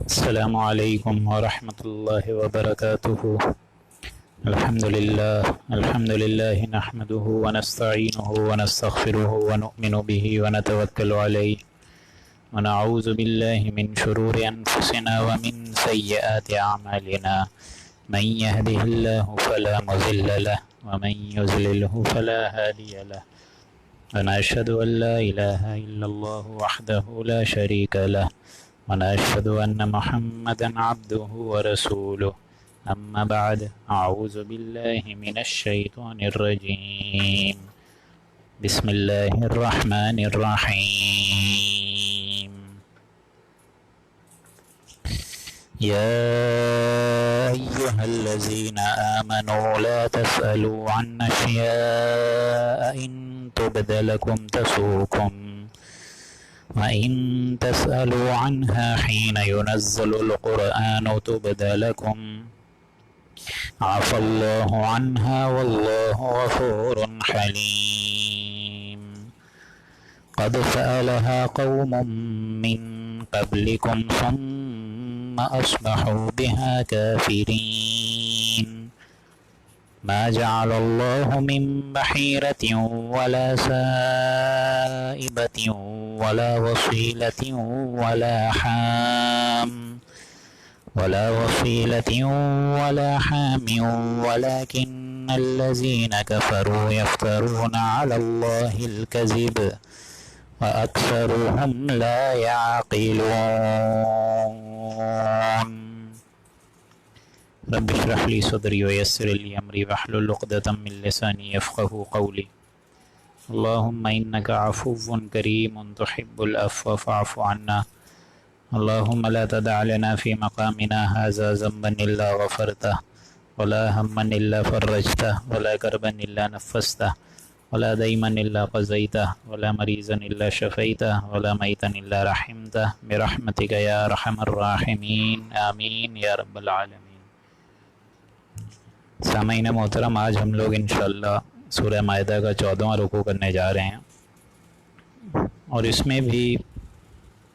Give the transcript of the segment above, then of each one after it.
السلام علیکم ورحمۃ اللہ وبرکاتہ۔ الحمد للہ نحمده ونستعینه ونستغفره ونؤمن به ونتوکل علیہ ونعوذ باللہ من شرور انفسنا ومن سیئات اعمالنا من يهده الله فلا مضل له ومن يضلله فلا هادی له ونشهد ان لا الہ الا اللہ وحدہ لا شریک له ونشهد أن محمدا عبده ورسوله أما بعد أعوذ بالله من الشيطان الرجيم بسم الله الرحمن الرحيم يا أيها الذين آمنوا لا تسألوا عن أشياء إن تبد لكم تسؤكم وَإِن تَسْأَلُوا عَنْهَا حِينَ يُنَزَّلُ الْقُرْآنُ تُبْدَ لَكُمْ عَفَا اللَّهُ عَنْهَا وَاللَّهُ غَفُورٌ حَلِيمٌ قَدْ سَأَلَهَا قَوْمٌ مِّن قَبْلِكُمْ ثُمَّ أَصْبَحُوا بِهَا كَافِرِينَ ما جعل الله من بحيرة ولا سائبة ولا وصيلة ولا حام ولكن الذين كفروا يفترون على الله الكذب وأكثرهم لا يعقلون رب اشرح لي صدري ويسر لي امري واحلل عقدة من لساني يفقهوا قولي اللهم انك عفو كريم تحب العفو فاعف عنا اللهم لا تدع لنا في مقامنا هذا ذنبا الا غفرته ولا هما الا فرجته ولا كربا الا نفسته ولا ديما الا قضيته ولا مريضا الا شفيته ولا ميتا الا رحمته برحمتك يا ارحم الراحمين آمين يا رب العالمين۔ سامعین محترم، آج ہم لوگ انشاءاللہ سورہ مائدہ کا 14واں رکوع کرنے جا رہے ہیں، اور اس میں بھی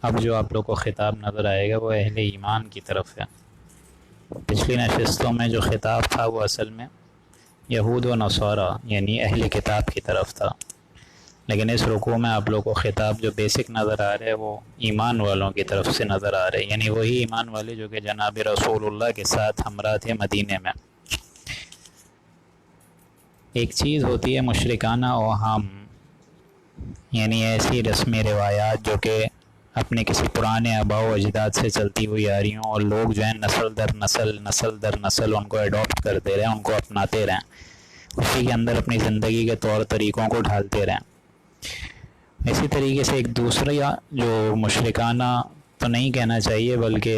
اب جو آپ لوگ کو خطاب نظر آئے گا وہ اہل ایمان کی طرف ہے۔ پچھلی نشستوں میں جو خطاب تھا وہ اصل میں یہود و نصارہ یعنی اہل کتاب کی طرف تھا، لیکن اس رکوع میں آپ لوگ کو خطاب جو بیسک نظر آ رہا ہے وہ ایمان والوں کی طرف سے نظر آ رہے ہیں، یعنی وہی ایمان والے جو کہ جناب رسول اللہ کے ساتھ ہمراہ تھے مدینے میں۔ ایک چیز ہوتی ہے مشرکانہ اوہام، یعنی ایسی رسمی روایات جو کہ اپنے کسی پرانے آباء و اجداد سے چلتی ہوئی آ رہی ہوں، اور لوگ جو ہیں نسل در نسل ان کو ایڈاپٹ کرتے رہیں، ان کو اپناتے رہیں، اسی کے اندر اپنی زندگی کے طور طریقوں کو ڈھالتے رہیں۔ اسی طریقے سے ایک دوسرا جو مشرکانہ تو نہیں کہنا چاہیے بلکہ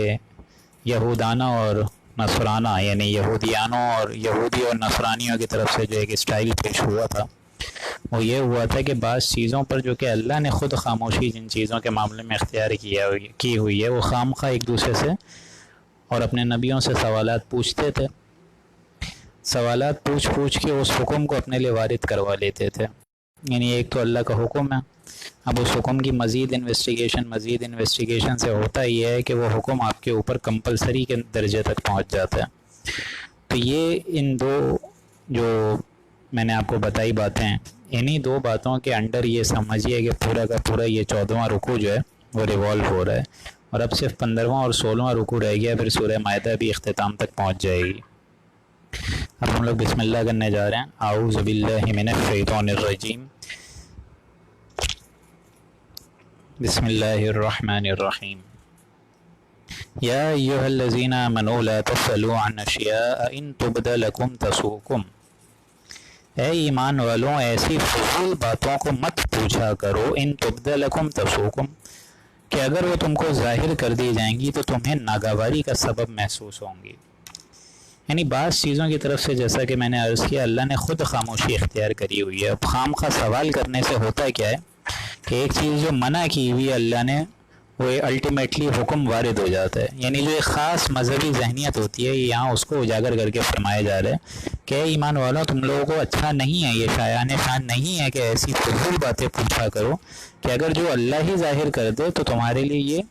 یہودانہ اور نصرانہ یعنی یہودیانوں اور یہودی اور نصرانیوں کی طرف سے جو ایک اسٹائل پیش ہوا تھا وہ یہ ہوا تھا کہ بعض چیزوں پر جو کہ اللہ نے خود خاموشی جن چیزوں کے معاملے میں اختیار کی ہوئی ہے وہ خام خواہ ایک دوسرے سے اور اپنے نبیوں سے سوالات پوچھتے تھے، سوالات پوچھ کے اس حکم کو اپنے لیے وارد کروا لیتے تھے۔ یعنی ایک تو اللہ کا حکم ہے، اب اس حکم کی مزید انویسٹیگیشن سے ہوتا یہ ہے کہ وہ حکم آپ کے اوپر کمپلسری کے درجے تک پہنچ جاتا ہے۔ تو یہ ان دو جو میں نے آپ کو بتائی باتیں، انہی دو باتوں کے انڈر یہ سمجھیے کہ پورا کا پورا یہ 14واں رکوع جو ہے وہ ریوالو ہو رہا ہے، اور اب صرف 15واں اور 16واں رکوع رہ گیا، پھر سورہ مائدہ بھی اختتام تک پہنچ جائے گی۔ اب ہم لوگ بسم اللہ کرنے جا رہے ہیں۔ اعوذ باللہ من الشیطان الرجیم، بسم اللہ الرحمن الرحیم۔ یا ایھا الذین آمنوا لا تسألوا عن اشیاء ان تبد لکم تسؤکم۔ اے ایمان والوں، ایسی فضول باتوں کو مت پوچھا کرو، ان تبد لکم تسؤکم، کہ اگر وہ تم کو ظاہر کر دی جائیں گی تو تمہیں ناگواری کا سبب محسوس ہوں گی۔ یعنی بعض چیزوں کی طرف سے جیسا کہ میں نے عرض کیا اللہ نے خود خاموشی اختیار کری ہوئی ہے۔ اب خام خواہ سوال کرنے سے ہوتا کیا ہے کہ ایک چیز جو منع کی ہوئی ہے اللہ نے وہ الٹیمیٹلی حکم وارد ہو جاتا ہے۔ یعنی جو ایک خاص مذہبی ذہنیت ہوتی ہے یہاں اس کو اجاگر کر کے فرمایا جا رہا ہے کہ ایمان والوں تم لوگوں کو اچھا نہیں ہے، یہ شایان شان نہیں ہے کہ ایسی فضول باتیں پوچھا کرو کہ اگر جو اللہ ہی ظاہر کر دے تو تمہارے لیے یہ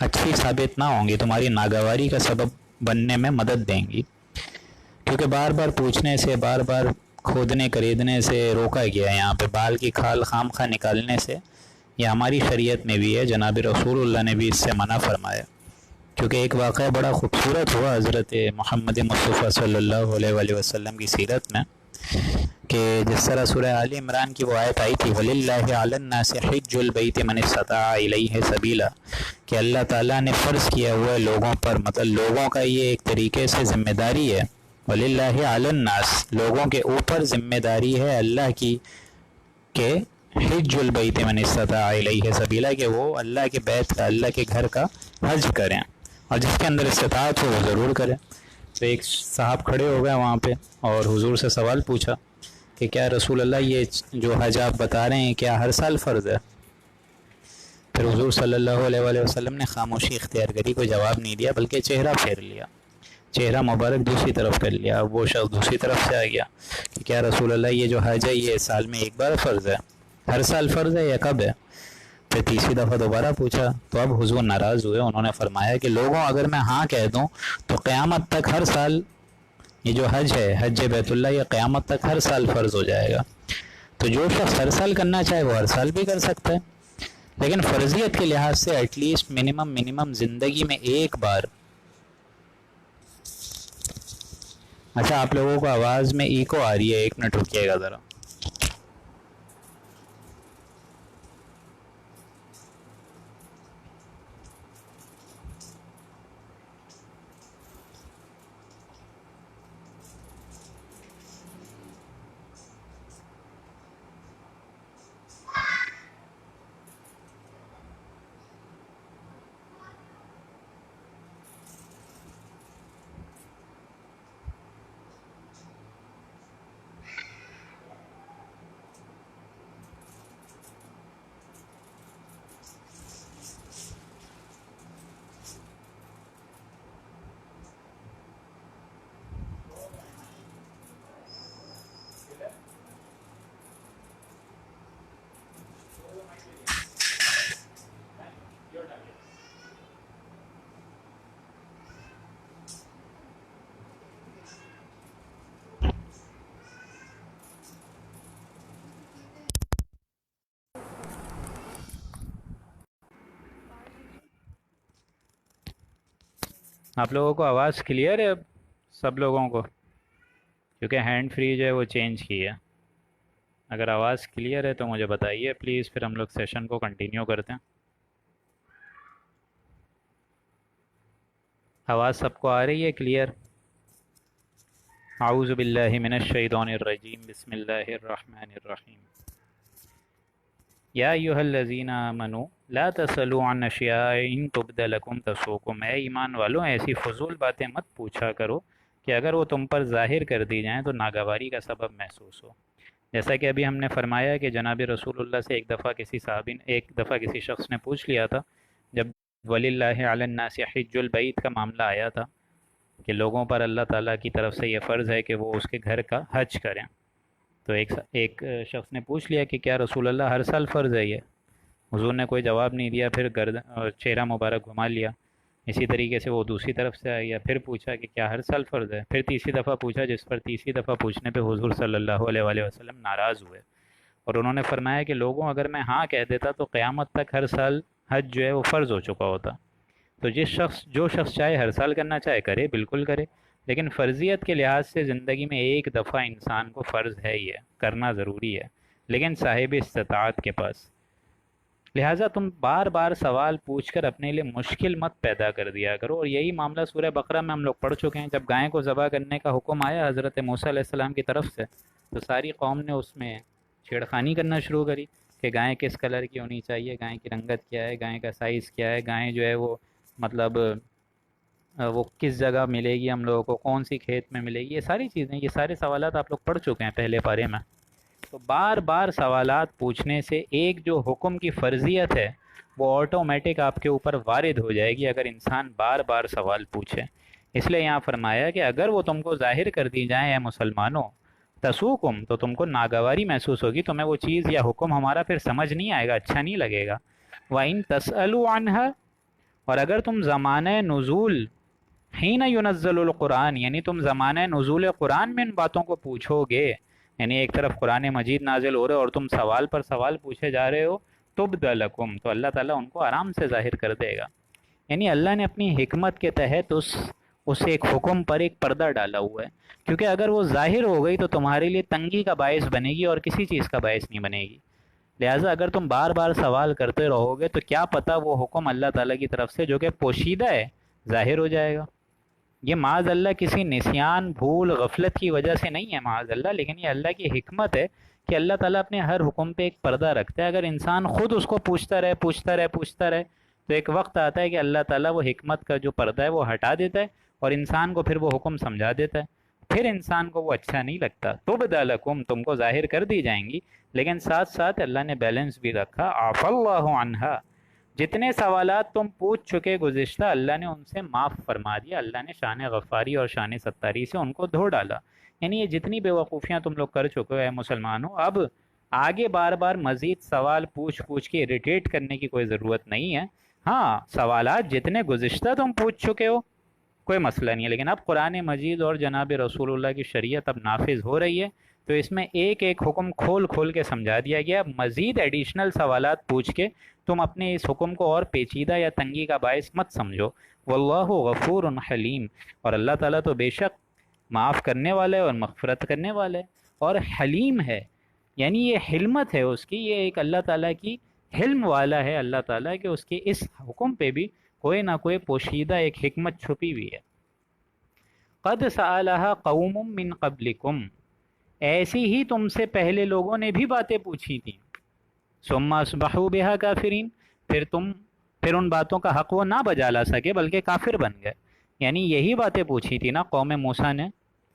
اچھی ثابت نہ ہوں گی، تمہاری ناگواری کا سبب بننے میں مدد دیں گی، کیونکہ بار بار پوچھنے سے، بار بار کھودنے خریدنے سے روکا گیا ہے۔ یہاں پہ بال کی کھال خام خواہ نکالنے سے، یہ ہماری شریعت میں بھی ہے، جناب رسول اللہ نے بھی اس سے منع فرمایا۔ کیونکہ ایک واقعہ بڑا خوبصورت ہوا حضرت محمد مصطفیٰ صلی اللہ علیہ وآلہ وسلم کی سیرت میں، کہ جس طرح سورہ آل عمران کی وہ آیت آئی تھی وَلِلَّهِ عَلَى النَّاسِ حِجُّ الْبَيْتِ مَنِ اسْتَطَاعَ إِلَيْهِ سَبِيلًا، کہ اللہ تعالیٰ نے فرض کیا ہوا ہے لوگوں پر، مطلب لوگوں کا یہ ایک طریقے سے ذمہ داری ہے، وَلِلَّهِ عَلَى النَّاسِ، لوگوں کے اوپر ذمہ داری ہے اللہ کی، کہ حج البیت من استطاع الیہ سبیلا، کہ وہ اللہ کے بیت کا، اللہ کے گھر کا حج کریں، اور جس کے اندر استطاعت ہو وہ ضرور کریں۔ تو ایک صاحب کھڑے ہو گئے وہاں پہ اور حضور سے سوال پوچھا کہ کیا رسول اللہ یہ جو حج آپ بتا رہے ہیں کیا ہر سال فرض ہے؟ پھر حضور صلی اللہ علیہ وآلہ وسلم نے خاموشی اختیار کری، کوئی جواب نہیں دیا، بلکہ چہرہ پھیر لیا، چہرہ مبارک دوسری طرف کر لیا۔ وہ شخص دوسری طرف سے آ گیا کہ کیا رسول اللہ یہ جو حج ہے یہ سال میں ایک بار فرض ہے، ہر سال فرض ہے یا کب ہے؟ پھر تیسری دفعہ دوبارہ پوچھا تو اب حضور ناراض ہوئے، انہوں نے فرمایا کہ لوگوں اگر میں ہاں کہہ دوں تو قیامت تک ہر سال یہ جو حج ہے، حج بیت اللہ، یہ قیامت تک ہر سال فرض ہو جائے گا۔ تو جو شخص ہر سال کرنا چاہے وہ ہر سال بھی کر سکتا ہے، لیکن فرضیت کے لحاظ سے ایٹ لیسٹ منیمم زندگی میں ایک بار۔ اچھا آپ لوگوں کو آواز میں ایکو آ رہی ہے، ایک منٹ رکیے گا ذرا۔ آپ لوگوں کو آواز کلیئر ہے اب سب لوگوں کو؟ کیونکہ ہینڈ فری جو ہے وہ چینج کی ہے۔ اگر آواز کلیئر ہے تو مجھے بتائیے پلیز، پھر ہم لوگ سیشن کو کنٹینیو کرتے ہیں۔ آواز سب کو آ رہی ہے کلیئر؟ اعوذ باللہ من الشیطان الرجیم، بسم اللہ الرحمن الرحیم۔ یا ایھا الذین آمنوا لا تسألوا عن اشیاء ان تبد لکم تسؤکم، اے ایمان والو ایسی فضول باتیں مت پوچھا کرو کہ اگر وہ تم پر ظاہر کر دی جائیں تو ناگواری کا سبب محسوس ہو۔ جیسا کہ ابھی ہم نے فرمایا کہ جناب رسول اللہ سے ایک دفعہ کسی شخص نے پوچھ لیا تھا، جب وَلِلَّهِ عَلَى النَّاسِ حِجُّ الْبَيْتِ کا معاملہ آیا تھا کہ لوگوں پر اللہ تعالیٰ کی طرف سے یہ فرض ہے کہ وہ اس کے گھر کا حج کریں، تو ایک شخص نے پوچھ لیا کہ کیا رسول اللہ ہر سال فرض ہے یہ؟ حضور نے کوئی جواب نہیں دیا، پھر چہرہ مبارک گھما لیا۔ اسی طریقے سے وہ دوسری طرف سے آیا، پھر پوچھا کہ کیا ہر سال فرض ہے؟ پھر تیسری دفعہ پوچھا، جس پر تیسری دفعہ پوچھنے پہ حضور صلی اللہ علیہ وآلہ وسلم ناراض ہوئے، اور انہوں نے فرمایا کہ لوگوں اگر میں ہاں کہہ دیتا تو قیامت تک ہر سال حج جو ہے وہ فرض ہو چکا ہوتا۔ تو جو شخص چاہے ہر سال کرنا چاہے کرے، بالکل کرے، لیکن فرضیت کے لحاظ سے زندگی میں ایک دفعہ انسان کو فرض ہے، یہ کرنا ضروری ہے، لیکن صاحب استطاعت کے پاس۔ لہٰذا تم بار بار سوال پوچھ کر اپنے لیے مشکل مت پیدا کر دیا کرو، اور یہی معاملہ سورہ بقرہ میں ہم لوگ پڑھ چکے ہیں۔ جب گائے کو ذبح کرنے کا حکم آیا حضرت موسیٰ علیہ السلام کی طرف سے، تو ساری قوم نے اس میں چھیڑخانی کرنا شروع کری کہ گائے کس کلر کی ہونی چاہیے، گائے کی رنگت کیا ہے، گائے کا سائز کیا ہے، گائے جو ہے وہ مطلب وہ کس جگہ ملے گی ہم لوگوں کو، کون سی کھیت میں ملے گی، یہ ساری چیزیں، یہ سارے سوالات آپ لوگ پڑھ چکے ہیں پہلے پارے میں۔ تو بار بار سوالات پوچھنے سے ایک جو حکم کی فرضیت ہے وہ آٹومیٹک آپ کے اوپر وارد ہو جائے گی اگر انسان بار بار سوال پوچھے۔ اس لیے یہاں فرمایا کہ اگر وہ تم کو ظاہر کر دی جائیں اے مسلمانوں تسوکم، تو تم کو ناگواری محسوس ہوگی، تمہیں وہ چیز یا حکم ہمارا پھر سمجھ نہیں آئے گا، اچھا نہیں لگے گا۔ وَإِن تَسْأَلُوا عَنْهَا، اور اگر تم زمانہ نزول حین ینزل القرآن، یعنی تم زمانہ نزول قرآن میں ان باتوں کو پوچھو گے، یعنی ایک طرف قرآن مجید نازل ہو رہے اور تم سوال پر سوال پوچھے جا رہے ہو، تبد لکم، تو اللہ تعالیٰ ان کو آرام سے ظاہر کر دے گا۔ یعنی اللہ نے اپنی حکمت کے تحت اس ایک حکم پر ایک پردہ ڈالا ہوا ہے، کیونکہ اگر وہ ظاہر ہو گئی تو تمہارے لیے تنگی کا باعث بنے گی اور کسی چیز کا باعث نہیں بنے گی۔ لہٰذا اگر تم بار بار سوال کرتے رہو گے تو کیا پتہ وہ حکم اللہ تعالیٰ کی طرف سے جو کہ پوشیدہ ہے ظاہر ہو جائے گا۔ یہ معاذ اللہ کسی نسیان، بھول، غفلت کی وجہ سے نہیں ہے معاذ اللہ، لیکن یہ اللہ کی حکمت ہے کہ اللہ تعالیٰ اپنے ہر حکم پہ ایک پردہ رکھتا ہے۔ اگر انسان خود اس کو پوچھتا رہے تو ایک وقت آتا ہے کہ اللہ تعالیٰ وہ حکمت کا جو پردہ ہے وہ ہٹا دیتا ہے اور انسان کو پھر وہ حکم سمجھا دیتا ہے، پھر انسان کو وہ اچھا نہیں لگتا۔ تبدا لکم، تم کو ظاہر کر دی جائیں گی، لیکن ساتھ ساتھ اللہ نے بیلنس بھی رکھا، عفا اللہ عنہا، جتنے سوالات تم پوچھ چکے گزشتہ اللہ نے ان سے معاف فرما دیا، اللہ نے شان غفاری اور شان ستاری سے ان کو دھو ڈالا۔ یعنی یہ جتنی بے وقوفیاں تم لوگ کر چکے ہو مسلمانوں، اب آگے بار بار مزید سوال پوچھ کے اریٹیٹ کرنے کی کوئی ضرورت نہیں ہے۔ ہاں، سوالات جتنے گزشتہ تم پوچھ چکے ہو کوئی مسئلہ نہیں ہے، لیکن اب قرآن مجید اور جناب رسول اللہ کی شریعت اب نافذ ہو رہی ہے تو اس میں ایک ایک حکم کھول کے سمجھا دیا گیا۔ مزید ایڈیشنل سوالات پوچھ کے تم اپنے اس حکم کو اور پیچیدہ یا تنگی کا باعث مت سمجھو۔ واللہ غفور حلیم، اور اللہ تعالیٰ تو بے شک معاف کرنے والا ہے اور مغفرت کرنے والا ہے اور حلیم ہے، یعنی یہ حلمت ہے اس کی، یہ ایک اللہ تعالیٰ کی حلم والا ہے اللہ تعالیٰ کہ اس کے اس حکم پہ بھی کوئی نہ کوئی پوشیدہ ایک حکمت چھپی ہوئی ہے۔ قد سألها قوم من قبلکم، ایسی ہی تم سے پہلے لوگوں نے بھی باتیں پوچھی تھیں، ثم اصبحوا بها کافرین، پھر ان باتوں کا حق وہ نہ بجا لا سکے بلکہ کافر بن گئے۔ یعنی یہی باتیں پوچھی تھی نا قوم موسیٰ نے،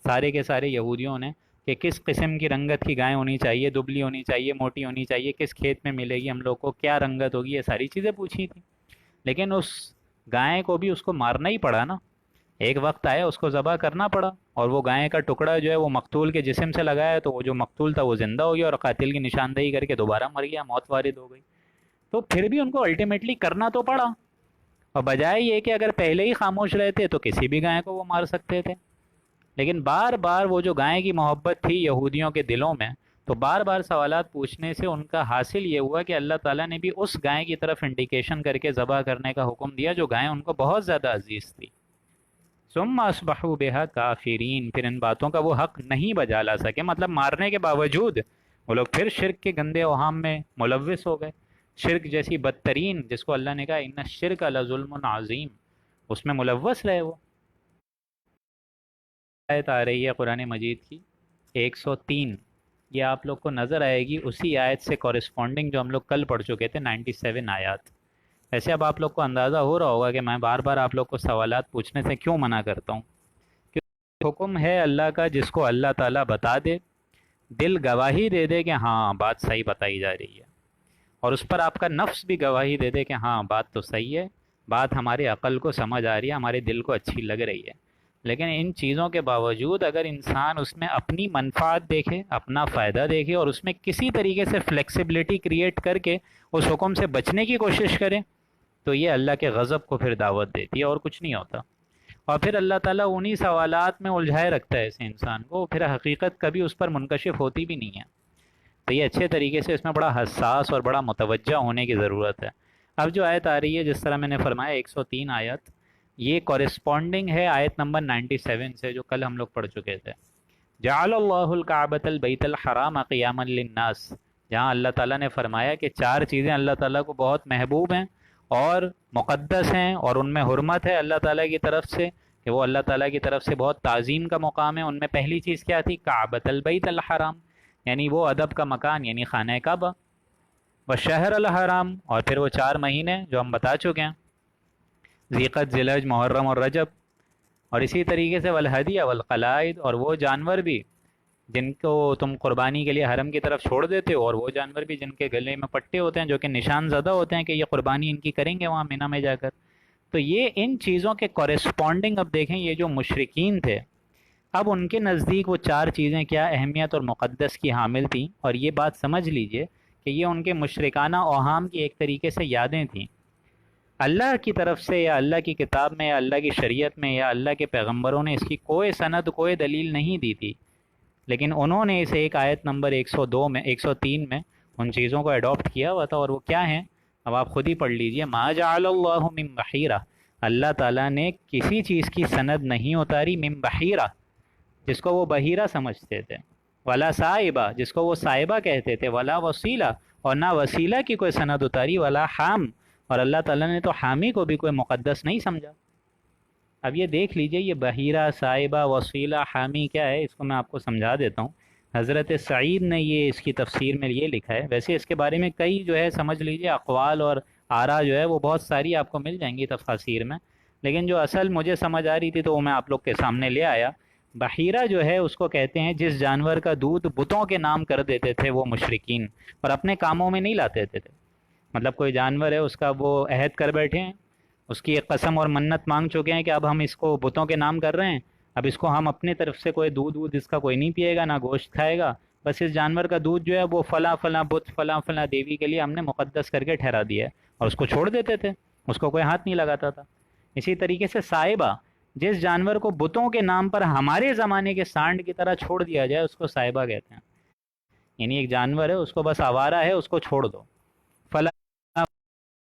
سارے کے سارے یہودیوں نے، کہ کس قسم کی رنگت کی گائے ہونی چاہیے، دبلی ہونی چاہیے، موٹی ہونی چاہیے، کس کھیت میں ملے گی ہم لوگ کو، کیا رنگت ہوگی، یہ ساری چیزیں پوچھی تھیں۔ لیکن اس گائے کو بھی اس کو مارنا ہی پڑا نا، ایک وقت آیا اس کو ذبح کرنا پڑا، اور وہ گائے کا ٹکڑا جو ہے وہ مقتول کے جسم سے لگایا تو وہ جو مقتول تھا وہ زندہ ہو گیا اور قاتل کی نشاندہی کر کے دوبارہ مر گیا، موت وارد ہو گئی۔ تو پھر بھی ان کو الٹیمیٹلی کرنا تو پڑا، اور بجائے یہ کہ اگر پہلے ہی خاموش رہتے تو کسی بھی گائے کو وہ مار سکتے تھے، لیکن بار بار وہ جو گائے کی محبت تھی یہودیوں کے دلوں میں، تو بار بار سوالات پوچھنے سے ان کا حاصل یہ ہوا کہ اللہ تعالیٰ نے بھی اس گائے کی طرف انڈیکیشن کر کے ذبح کرنے کا حکم دیا جو گائے ان کو بہت زیادہ عزیز تھی۔ ثم اصبحوا بها کافرین، پھر ان باتوں کا وہ حق نہیں بجا لا سکے، مطلب مارنے کے باوجود وہ لوگ پھر شرک کے گندے اوہام میں ملوث ہو گئے، شرک جیسی بدترین، جس کو اللہ نے کہا ان الشرک لظلم عظیم، اس میں ملوث رہے وہ۔ آیت آ رہی ہے قرآن مجید کی 103، یہ آپ لوگ کو نظر آئے گی اسی آیت سے کورسپونڈنگ جو ہم لوگ کل پڑھ چکے تھے، 97 آیات۔ ویسے اب آپ لوگ کو اندازہ ہو رہا ہوگا کہ میں بار بار آپ لوگ کو سوالات پوچھنے سے کیوں منع کرتا ہوں، کیونکہ حکم ہے اللہ کا جس کو اللہ تعالیٰ بتا دے، دل گواہی دے دے کہ ہاں بات صحیح بتائی جا رہی ہے، اور اس پر آپ کا نفس بھی گواہی دے دے کہ ہاں بات تو صحیح ہے، بات ہمارے عقل کو سمجھ آ رہی ہے، ہمارے دل کو اچھی لگ رہی ہے، لیکن ان چیزوں کے باوجود اگر انسان اس میں اپنی منفعت دیکھے، اپنا فائدہ دیکھے، اور اس میں کسی طریقے سے فلیکسیبلٹی کریٹ کر کے اس حکم سے بچنے کی کوشش کرے، تو یہ اللہ کے غضب کو پھر دعوت دیتی ہے اور کچھ نہیں ہوتا۔ اور پھر اللہ تعالیٰ انہی سوالات میں الجھائے رکھتا ہے ایسے انسان کو، پھر حقیقت کبھی اس پر منکشف ہوتی بھی نہیں ہے۔ تو یہ اچھے طریقے سے اس میں بڑا حساس اور بڑا متوجہ ہونے کی ضرورت ہے۔ اب جو آیت آ رہی ہے جس طرح میں نے فرمایا 103 آیت، یہ کورسپونڈنگ ہے آیت نمبر 97 سے جو کل ہم لوگ پڑھ چکے تھے۔ جعل اللہ الکعبۃ البیت الحرام قیاما للناس، جہاں اللہ تعالیٰ نے فرمایا کہ 4 چیزیں اللہ تعالیٰ کو بہت محبوب ہیں اور مقدس ہیں اور ان میں حرمت ہے اللہ تعالیٰ کی طرف سے، کہ وہ اللہ تعالیٰ کی طرف سے بہت تعظیم کا مقام ہے۔ ان میں پہلی چیز کیا تھی؟ کعبۃ البیت الحرام، یعنی وہ ادب کا مکان، یعنی خانہ کعبہ، والشہر الحرام، اور پھر وہ 4 مہینے جو ہم بتا چکے ہیں، ذیقعد، ذیلحج، محرم اور رجب، اور اسی طریقے سے والہدی والقلائد، اور وہ جانور بھی جن کو تم قربانی کے لیے حرم کی طرف چھوڑ دیتے ہو، اور وہ جانور بھی جن کے گلے میں پٹے ہوتے ہیں جو کہ نشان زدہ ہوتے ہیں کہ یہ قربانی ان کی کریں گے وہاں مینا میں جا کر۔ تو یہ ان چیزوں کے کورسپونڈنگ اب دیکھیں یہ جو مشرکین تھے، اب ان کے نزدیک وہ 4 چیزیں کیا اہمیت اور مقدس کی حامل تھیں، اور یہ بات سمجھ لیجئے کہ یہ ان کے مشرکانہ اوہام کی ایک طریقے سے یادیں تھیں۔ اللہ کی طرف سے یا اللہ کی کتاب میں یا اللہ کی شریعت میں یا اللہ کے پیغمبروں نے اس کی کوئی سند کوئی دلیل نہیں دی تھی، لیکن انہوں نے اسے ایک آیت نمبر 102 میں 103 میں ان چیزوں کو اڈاپٹ کیا ہوا تھا، اور وہ کیا ہیں اب آپ خود ہی پڑھ لیجئے۔ ما جعل اللہ من بحیرہ، اللہ تعالیٰ نے کسی چیز کی سند نہیں اتاری، من بحیرہ جس کو وہ بحیرہ سمجھتے تھے، ولا صائبہ جس کو وہ صائبہ کہتے تھے، ولا وسیلہ اور نہ وسیلہ کی کوئی سند اتاری، ولا حام اور اللہ تعالیٰ نے تو حامی کو بھی کوئی مقدس نہیں سمجھا۔ اب یہ دیکھ لیجئے یہ بحیرہ، صائبہ، وسیلہ، حامی کیا ہے، اس کو میں آپ کو سمجھا دیتا ہوں۔ حضرت سعید نے یہ اس کی تفسیر میں یہ لکھا ہے، ویسے اس کے بارے میں کئی جو ہے سمجھ لیجئے اقوال اور آرا جو ہے وہ بہت ساری آپ کو مل جائیں گی تفاسیر میں، لیکن جو اصل مجھے سمجھ آ رہی تھی تو وہ میں آپ لوگ کے سامنے لے آیا۔ بحیرہ جو ہے اس کو کہتے ہیں جس جانور کا دودھ بتوں کے نام کر دیتے تھے وہ مشرکین، اور اپنے کاموں میں نہیں لاتے تھے۔ مطلب کوئی جانور ہے اس کا وہ عہد کر بیٹھے ہیں، اس کی ایک قسم اور منت مانگ چکے ہیں کہ اب ہم اس کو بتوں کے نام کر رہے ہیں، اب اس کو ہم اپنے طرف سے کوئی دودھ اس کا کوئی نہیں پیے گا، نہ گوشت کھائے گا، بس اس جانور کا دودھ جو ہے وہ فلاں فلاں بت فلاں فلاں دیوی کے لیے ہم نے مقدس کر کے ٹھہرا دیا ہے، اور اس کو چھوڑ دیتے تھے، اس کو کوئی ہاتھ نہیں لگاتا تھا۔ اسی طریقے سے صائبہ، جس جانور کو بتوں کے نام پر ہمارے زمانے کے سانڈ کی طرح چھوڑ دیا جائے اس کو صائبہ کہتے ہیں، یعنی ایک جانور ہے اس کو بس آوارہ ہے اس کو چھوڑ دو فلاں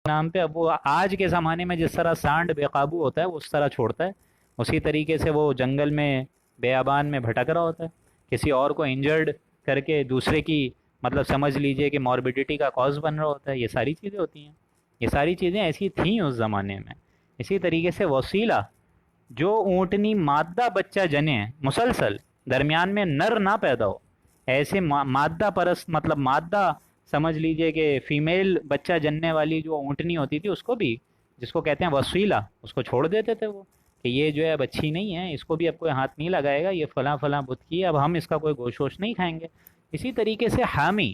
نام پہ۔ اب وہ آج کے زمانے میں جس طرح سانڈ بے قابو ہوتا ہے وہ اس طرح چھوڑتا ہے، اسی طریقے سے وہ جنگل میں بیابان میں بھٹک رہا ہوتا ہے، کسی اور کو انجرڈ کر کے دوسرے کی مطلب سمجھ لیجئے کہ موربیڈیٹی کا کاز بن رہا ہوتا ہے۔ یہ ساری چیزیں ہوتی ہیں، یہ ساری چیزیں ایسی تھیں اس زمانے میں۔ اسی طریقے سے وسیلہ، جو اونٹنی مادہ بچہ جنے مسلسل، درمیان میں نر نہ پیدا ہو، ایسے مادہ پرست مطلب مادہ سمجھ لیجئے کہ فیمیل بچہ جننے والی جو اونٹنی ہوتی تھی اس کو بھی، جس کو کہتے ہیں وسیلہ، اس کو چھوڑ دیتے تھے وہ کہ یہ جو ہے اب اچھی نہیں ہے، اس کو بھی اب کوئی ہاتھ نہیں لگائے گا، یہ فلاں فلاں بت کی ہے، اب ہم اس کا کوئی گوشت ووشت نہیں کھائیں گے۔ اسی طریقے سے حامی،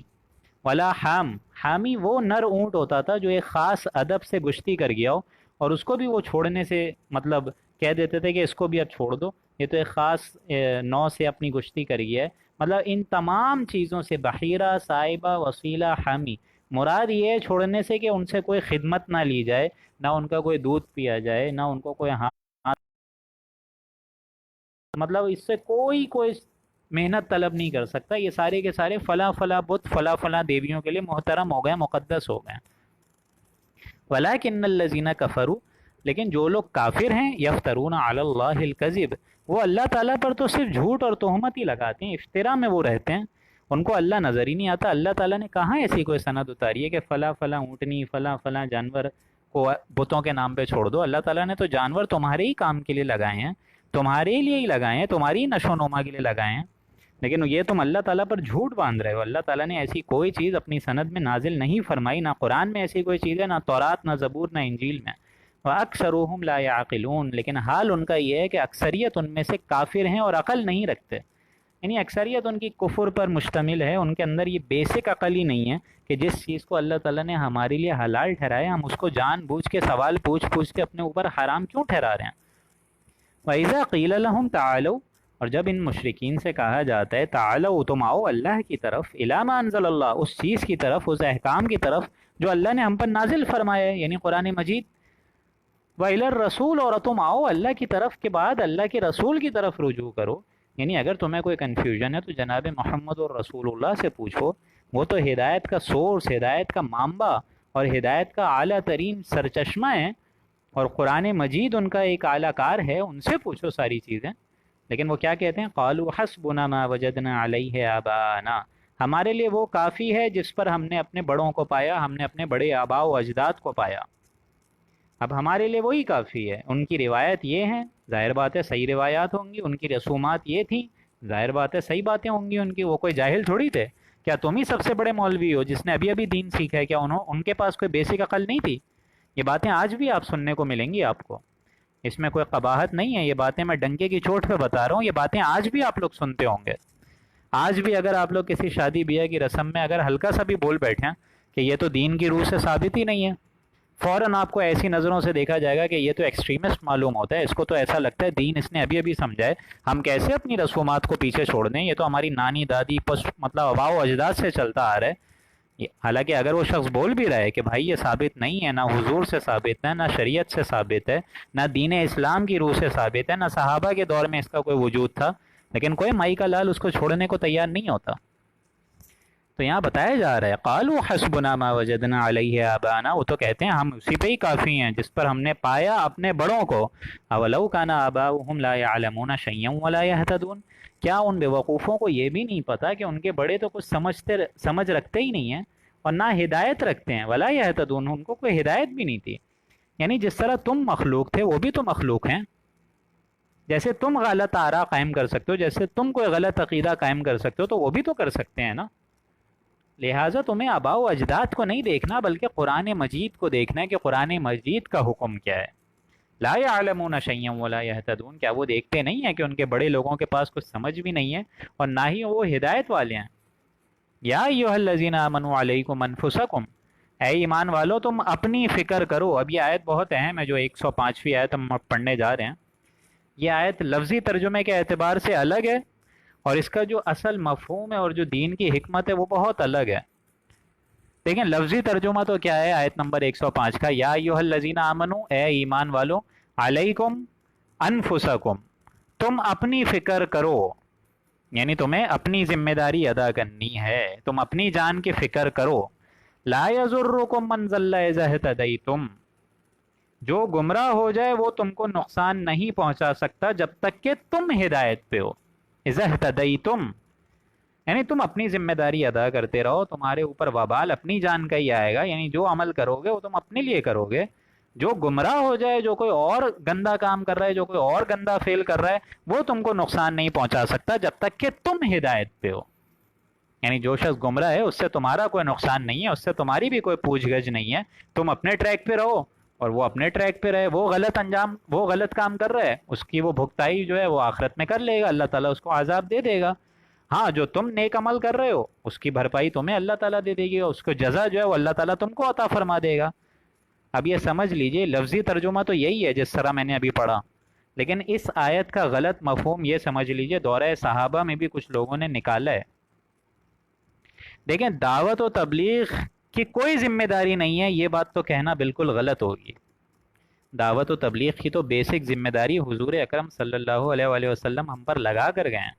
ولا حام، حامی وہ نر اونٹ ہوتا تھا جو ایک خاص ادب سے گشتی کر گیا ہو، اور اس کو بھی وہ چھوڑنے سے مطلب کہہ دیتے تھے کہ اس کو بھی اب چھوڑ دو، یہ تو ایک خاص نو سے اپنی گشتی کر گیا ہے۔ مطلب ان تمام چیزوں سے بحیرہ، صائبہ، وسیلہ، حامی، مراد یہ ہے چھوڑنے سے کہ ان سے کوئی خدمت نہ لی جائے، نہ ان کا کوئی دودھ پیا جائے، نہ ان کو کوئی ہاتھ، مطلب اس سے کوئی محنت طلب نہیں کر سکتا، یہ سارے کے سارے فلاں فلاں بت فلاں فلاں دیویوں کے لیے محترم ہو گئے، مقدس ہو گئے۔ وَلَٰكِنَّ الَّذِينَ كَفَرُوا، لیکن جو لوگ کافر ہیں، یفترون علی اللہ الکذب، وہ اللہ تعالیٰ پر تو صرف جھوٹ اور تہمت ہی لگاتے ہیں، افتراء میں وہ رہتے ہیں، ان کو اللہ نظر ہی نہیں آتا۔ اللہ تعالیٰ نے کہاں ایسی کوئی سند اتاری ہے کہ فلاں فلاں اونٹنی فلاں فلاں جانور کو بتوں کے نام پہ چھوڑ دو۔ اللہ تعالیٰ نے تو جانور تمہارے ہی کام کے لیے لگائے ہیں، تمہارے لیے ہی لگائے ہیں، تمہاری نشو و نما کے لیے لگائے ہیں، لیکن یہ تم اللہ تعالیٰ پر جھوٹ باندھ رہے ہو۔ اللہ تعالیٰ نے ایسی کوئی چیز اپنی سند میں نازل نہیں فرمائی، نہ قرآن میں ایسی کوئی چیز ہے، نہ تورات، نہ زبور، نہ انجیل میں۔ وَأَكْثَرُهُمْ لَا يَعْقِلُونَ، لیکن حال ان کا یہ ہے کہ اکثریت ان میں سے کافر ہیں اور عقل نہیں رکھتے، یعنی اکثریت ان کی کفر پر مشتمل ہے، ان کے اندر یہ بیسک عقل ہی نہیں ہے کہ جس چیز کو اللہ تعالیٰ نے ہمارے لیے حلال ٹھہرایا ہم اس کو جان بوجھ کے سوال پوچھ کے اپنے اوپر حرام کیوں ٹھہرا رہے ہیں۔ وَإِذَا قِيلَ لَهُمْ تَعَالَوْا، اور جب ان مشرکین سے کہا جاتا ہے تعالوا، تم آؤ اللہ کی طرف، الی ما انزل اللہ، اس چیز کی طرف، اس احکام کی طرف جو اللہ نے ہم پر نازل فرمایا ہے، یعنی قرآن مجید، وَإِلَى الرَّسُولِ، اور تم آؤ اللہ کی طرف کے بعد اللہ کے رسول کی طرف رجوع کرو، یعنی اگر تمہیں کوئی کنفیوژن ہے تو جناب محمد اور رسول اللہ سے پوچھو، وہ تو ہدایت کا سورس، ہدایت کا مانبع اور ہدایت کا اعلیٰ ترین سرچشمہ ہے، اور قرآن مجید ان کا ایک اعلیٰ کار ہے، ان سے پوچھو ساری چیزیں۔ لیکن وہ کیا کہتے ہیں، قالوا حسبنا ما وجدنا علیہ آباءنا، ہمارے لیے وہ کافی ہے جس پر ہم نے اپنے بڑوں کو پایا، ہم نے اپنے بڑے آباء و اجداد کو پایا، اب ہمارے لیے وہی کافی ہے۔ ان کی روایت یہ ہیں، ظاہر بات ہے صحیح روایات ہوں گی، ان کی رسومات یہ تھیں، ظاہر بات ہے صحیح باتیں ہوں گی ان کی، وہ کوئی جاہل تھوڑی تھے۔ کیا تم ہی سب سے بڑے مولوی ہو جس نے ابھی ابھی دین سیکھا ہے؟ کیا ان کے پاس کوئی بیسک عقل نہیں تھی؟ یہ باتیں آج بھی آپ سننے کو ملیں گی، آپ کو اس میں کوئی قباحت نہیں ہے، یہ باتیں میں ڈنکے کی چوٹ پہ بتا رہا ہوں، یہ باتیں آج بھی آپ لوگ سنتے ہوں گے۔ آج بھی اگر آپ لوگ کسی شادی بیاہ کی رسم میں اگر ہلکا سا بھی بول بیٹھیں کہ یہ تو دین کی روح سے ثابت ہی نہیں ہے، فوراً آپ کو ایسی نظروں سے دیکھا جائے گا کہ یہ تو ایکسٹریمسٹ معلوم ہوتا ہے، اس کو تو ایسا لگتا ہے دین اس نے ابھی ابھی سمجھا ہے، ہم کیسے اپنی رسومات کو پیچھے چھوڑ دیں، یہ تو ہماری نانی دادی مطلب آباء و اجداد سے چلتا آ رہا ہے۔ حالانکہ اگر وہ شخص بول بھی رہا ہے کہ بھائی یہ ثابت نہیں ہے، نہ حضور سے ثابت ہے، نہ شریعت سے ثابت ہے، نہ دین اسلام کی روح سے ثابت ہے، نہ صحابہ کے دور میں اس کا کوئی وجود تھا، لیکن کوئی مائی کا لال اس کو چھوڑنے کو تیار نہیں ہوتا. تو یہاں بتایا جا رہا ہے قالوا حسبنا ما وجدنا علیہ آبانا، وہ تو کہتے ہیں ہم اسی پہ ہی کافی ہیں جس پر ہم نے پایا اپنے بڑوں کو. اولو کان آباؤہم لا یعلمون شیئا ولا یہتدون، کیا ان بیوقوفوں کو یہ بھی نہیں پتا کہ ان کے بڑے تو کچھ سمجھ رکھتے ہی نہیں ہیں اور نہ ہدایت رکھتے ہیں، ولا یہتدون، ان کو کوئی ہدایت بھی نہیں تھی. یعنی جس طرح تم مخلوق تھے وہ بھی تو مخلوق ہیں. جیسے تم غلط آراء قائم کر سکتے ہو، جیسے تم کوئی غلط عقیدہ قائم کر سکتے ہو، تو وہ بھی تو کر سکتے ہیں نا. لہٰذا تمہیں آباء و اجداد کو نہیں دیکھنا بلکہ قرآن مجید کو دیکھنا ہے کہ قرآن مجید کا حکم کیا ہے. لا یعلمون شیئا ولا یہتدون، کیا وہ دیکھتے نہیں ہیں کہ ان کے بڑے لوگوں کے پاس کچھ سمجھ بھی نہیں ہے اور نہ ہی وہ ہدایت والے ہیں. یا ایھا الذین آمنوا علیکم انفسکم، اے ایمان والو تم اپنی فکر کرو. اب یہ آیت بہت اہم ہے جو 105ویں آیت ہم پڑھنے جا رہے ہیں. یہ آیت لفظی ترجمے کے اعتبار سے الگ ہے اور اس کا جو اصل مفہوم ہے اور جو دین کی حکمت ہے وہ بہت الگ ہے. دیکھیں لفظی ترجمہ تو کیا ہے آیت نمبر 105 کا، یا ایھا الذین آمنو، اے ایمان والو، علیکم انفسکم، تم اپنی فکر کرو، یعنی تمہیں اپنی ذمہ داری ادا کرنی ہے، تم اپنی جان کی فکر کرو. لا یضرکم من ضل اذا اہتدیتم، جو گمراہ ہو جائے وہ تم کو نقصان نہیں پہنچا سکتا جب تک کہ تم ہدایت پہ ہو. اذا اہتدیتم یعنی تم اپنی ذمہ داری ادا کرتے رہو، تمہارے اوپر وبال اپنی جان کا ہی آئے گا. یعنی جو عمل کرو گے وہ تم اپنے لیے کرو گے. جو گمراہ ہو جائے، جو کوئی اور گندا کام کر رہا ہے، جو کوئی اور گندا فعل کر رہا ہے، وہ تم کو نقصان نہیں پہنچا سکتا جب تک کہ تم ہدایت پہ ہو. یعنی جو شخص گمراہ ہے اس سے تمہارا کوئی نقصان نہیں ہے، اس سے تمہاری بھی کوئی پوچھ گچھ نہیں ہے. تم اپنے ٹریک پہ رہو اور وہ اپنے ٹریک پہ رہے. وہ غلط کام کر رہا ہے، اس کی وہ بھگتائی جو ہے وہ آخرت میں کر لے گا، اللہ تعالیٰ اس کو عذاب دے دے گا. ہاں جو تم نیک عمل کر رہے ہو اس کی بھرپائی تمہیں اللہ تعالیٰ دے دے گی، اس کو جزا جو ہے وہ اللہ تعالیٰ تم کو عطا فرما دے گا. اب یہ سمجھ لیجئے لفظی ترجمہ تو یہی ہے جس طرح میں نے ابھی پڑھا، لیکن اس آیت کا غلط مفہوم یہ سمجھ لیجئے دورہ صحابہ میں بھی کچھ لوگوں نے نکالا ہے. دیکھیں دعوت و تبلیغ کی کوئی ذمہ داری نہیں ہے، یہ بات تو کہنا بالکل غلط ہوگی. دعوت و تبلیغ کی تو بیسک ذمہ داری حضور اکرم صلی اللہ علیہ وآلہ وسلم ہم پر لگا کر گئے ہیں.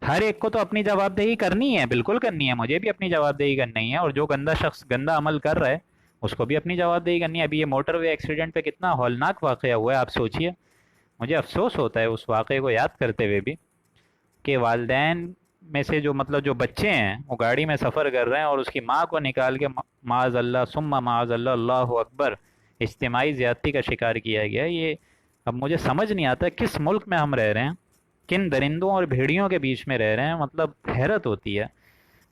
ہر ایک کو تو اپنی جواب دہی کرنی ہے، بالکل کرنی ہے، مجھے بھی اپنی جواب دہی کرنی ہے، اور جو گندا شخص گندا عمل کر رہا ہے اس کو بھی اپنی جواب دہی کرنی ہے. ابھی یہ موٹر وے ایکسیڈنٹ پہ کتنا ہولناک واقعہ ہوا ہے آپ سوچئے. مجھے افسوس ہوتا ہے اس واقعے کو یاد کرتے ہوئے بھی کہ والدین میں سے جو بچے ہیں وہ گاڑی میں سفر کر رہے ہیں اور اس کی ماں کو نکال کے معاذ اللہ ثم معاذ اللہ اللہ اکبر اجتماعی زیادتی کا شکار کیا گیا. یہ اب مجھے سمجھ نہیں آتا کس ملک میں ہم رہ رہے ہیں، کن درندوں اور بھیڑیوں کے بیچ میں رہ رہے ہیں. مطلب حیرت ہوتی ہے.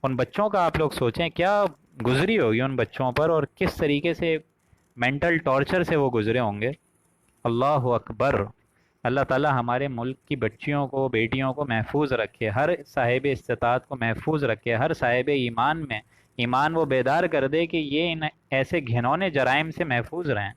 ان بچوں کا آپ لوگ سوچیں کیا گزری ہوگی ان بچوں پر اور کس طریقے سے مینٹل ٹارچر سے وہ گزرے ہوں گے. اللہ اکبر. اللہ تعالی ہمارے ملک کی بچیوں کو، بیٹیوں کو محفوظ رکھے، ہر صاحب استطاعت کو محفوظ رکھے، ہر صاحب ایمان میں ایمان وہ بیدار کر دے کہ یہ ان ایسے گھنونے جرائم سے محفوظ رہیں.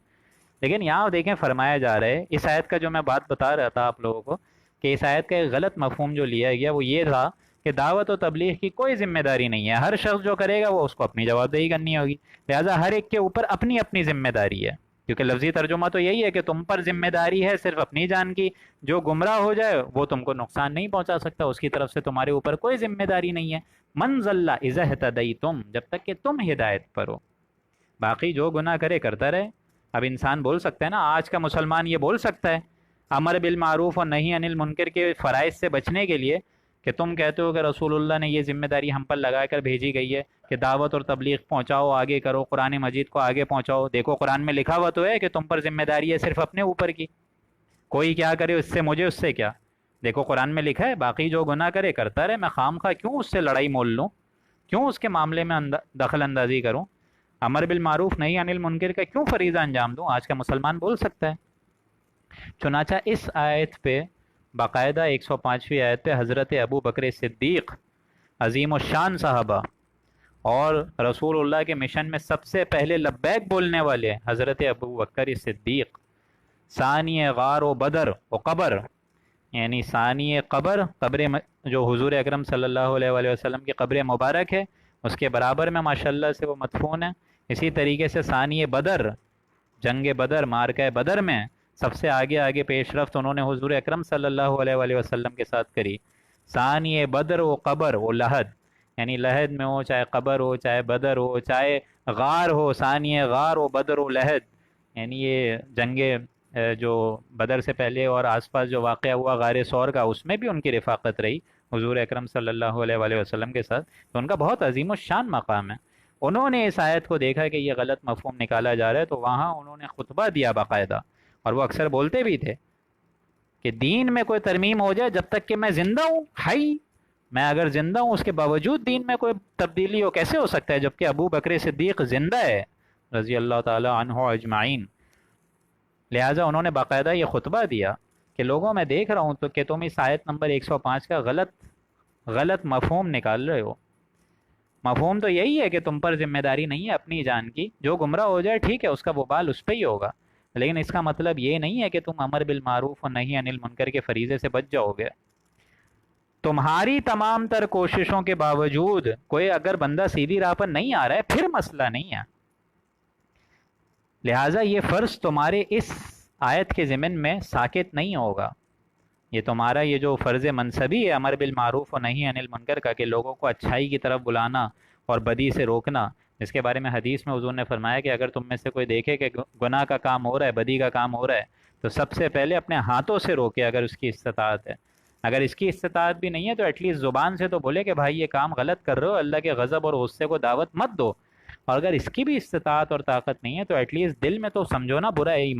لیکن یہاں دیکھیں فرمایا جا رہا ہے اس آیت کا جو میں بات بتا رہا تھا آپ لوگوں کو کہ اس آیت کا ایک غلط مفہوم جو لیا گیا وہ یہ تھا کہ دعوت و تبلیغ کی کوئی ذمہ داری نہیں ہے، ہر شخص جو کرے گا وہ اس کو اپنی جواب دہی کرنی ہوگی. لہٰذا ہر ایک کے اوپر اپنی اپنی ذمہ داری ہے، کیونکہ لفظی ترجمہ تو یہی ہے کہ تم پر ذمہ داری ہے صرف اپنی جان کی. جو گمراہ ہو جائے وہ تم کو نقصان نہیں پہنچا سکتا، اس کی طرف سے تمہارے اوپر کوئی ذمہ داری نہیں ہے. من ضل اذا اہتدیتم، جب تک کہ تم ہدایت پر ہو. باقی جو گناہ کرے کرتا رہے. اب انسان بول سکتا ہے نا، آج کا مسلمان یہ بول سکتا ہے امر بالمعروف اور نہی عن المنکر کے فرائض سے بچنے کے لیے کہ تم کہتے ہو کہ رسول اللہ نے یہ ذمہ داری ہم پر لگا کر بھیجی گئی ہے کہ دعوت اور تبلیغ پہنچاؤ، آگے کرو، قرآن مجید کو آگے پہنچاؤ. دیکھو قرآن میں لکھا ہوا تو ہے کہ تم پر ذمہ داری ہے صرف اپنے اوپر کی، کوئی کیا کرے اس سے مجھے اس سے کیا. دیکھو قرآن میں لکھا ہے باقی جو گناہ کرے کرتا رہے، میں خام خواہ کیوں اس سے لڑائی مول لوں، کیوں اس کے معاملے میں دخل اندازی کروں. امر بالمعروف نہی عن المنکر کا کیوں فریضہ انجام دوں، آج کا مسلمان بول سکتا ہے. چنانچہ اس آیت پہ باقاعدہ 105ویں آیت پہ حضرت ابو بکر صدیق عظیم الشان صحابہ اور رسول اللہ کے مشن میں سب سے پہلے لبیک بولنے والے حضرت ابو بکر صدیق ثانی غار و بدر و قبر، یعنی ثانی قبر جو حضور اکرم صلی اللہ علیہ وآلہ وسلم کی قبر مبارک ہے، اس کے برابر میں ماشاءاللہ سے وہ مدفون ہے۔ اسی طریقے سے ثانی بدر، جنگ بدر، مارکہ بدر میں سب سے آگے آگے پیش رفت انہوں نے حضور اکرم صلی اللہ علیہ وآلہ وسلم کے ساتھ کری۔ ثانی بدر و قبر و لحد، یعنی لحد میں ہو، چاہے قبر ہو، چاہے بدر ہو، چاہے غار ہو، ثانی غار و بدر و لحد، یعنی یہ جنگ جو بدر سے پہلے اور آس پاس جو واقعہ ہوا غار ثور کا، اس میں بھی ان کی رفاقت رہی حضور اکرم صلی اللہ علیہ وآلہ وسلم کے ساتھ، تو ان کا بہت عظیم الشان مقام ہے۔ انہوں نے اس آیت کو دیکھا کہ یہ غلط مفہوم نکالا جا رہا ہے، تو وہاں انہوں نے خطبہ دیا باقاعدہ، اور وہ اکثر بولتے بھی تھے کہ دین میں کوئی ترمیم ہو جائے، جب تک کہ میں زندہ ہوں، ہائی میں اگر زندہ ہوں اس کے باوجود دین میں کوئی تبدیلی ہو، کیسے ہو سکتا ہے جبکہ ابو بکر صدیق زندہ ہے رضی اللہ تعالی عنہ اجمعین۔ لہٰذا انہوں نے باقاعدہ یہ خطبہ دیا کہ لوگوں میں دیکھ رہا ہوں تو کہ تم اس آیت نمبر 105 کا غلط مفہوم نکال رہے ہو۔ مفہوم تو یہی ہے کہ تم پر ذمہ داری نہیں ہے اپنی جان کی، جو گمراہ ہو جائے ٹھیک ہے، اس کا وبال اس پہ ہی ہوگا، لیکن اس کا مطلب یہ نہیں ہے کہ تم امر بالمعروف اور نہی عن المنکر کے فریضے سے بچ جاؤ گے۔ تمہاری تمام تر کوششوں کے باوجود کوئی اگر بندہ سیدھی راہ پر نہیں آ رہا ہے پھر مسئلہ نہیں ہے، لہٰذا یہ فرض تمہارے اس آیت کے ضمن میں ساکت نہیں ہوگا۔ یہ تمہارا یہ جو فرض منصبی ہے امر بالمعروف و نہی عن المنکر کا، کہ لوگوں کو اچھائی کی طرف بلانا اور بدی سے روکنا، جس کے بارے میں حدیث میں حضور نے فرمایا کہ اگر تم میں سے کوئی دیکھے کہ گناہ کا کام ہو رہا ہے، بدی کا کام ہو رہا ہے، تو سب سے پہلے اپنے ہاتھوں سے روکے اگر اس کی استطاعت ہے۔ اگر اس کی استطاعت بھی نہیں ہے تو ایٹ لیسٹ زبان سے تو بولے کہ بھائی یہ کام غلط کر رہے ہو، اللہ کے غضب اور غصے کو دعوت مت دو، اور اگر اس کی بھی استطاعت اور طاقت نہیں ہے تو ایٹ لیسٹ دل میں تو سمجھو نا برا ہے،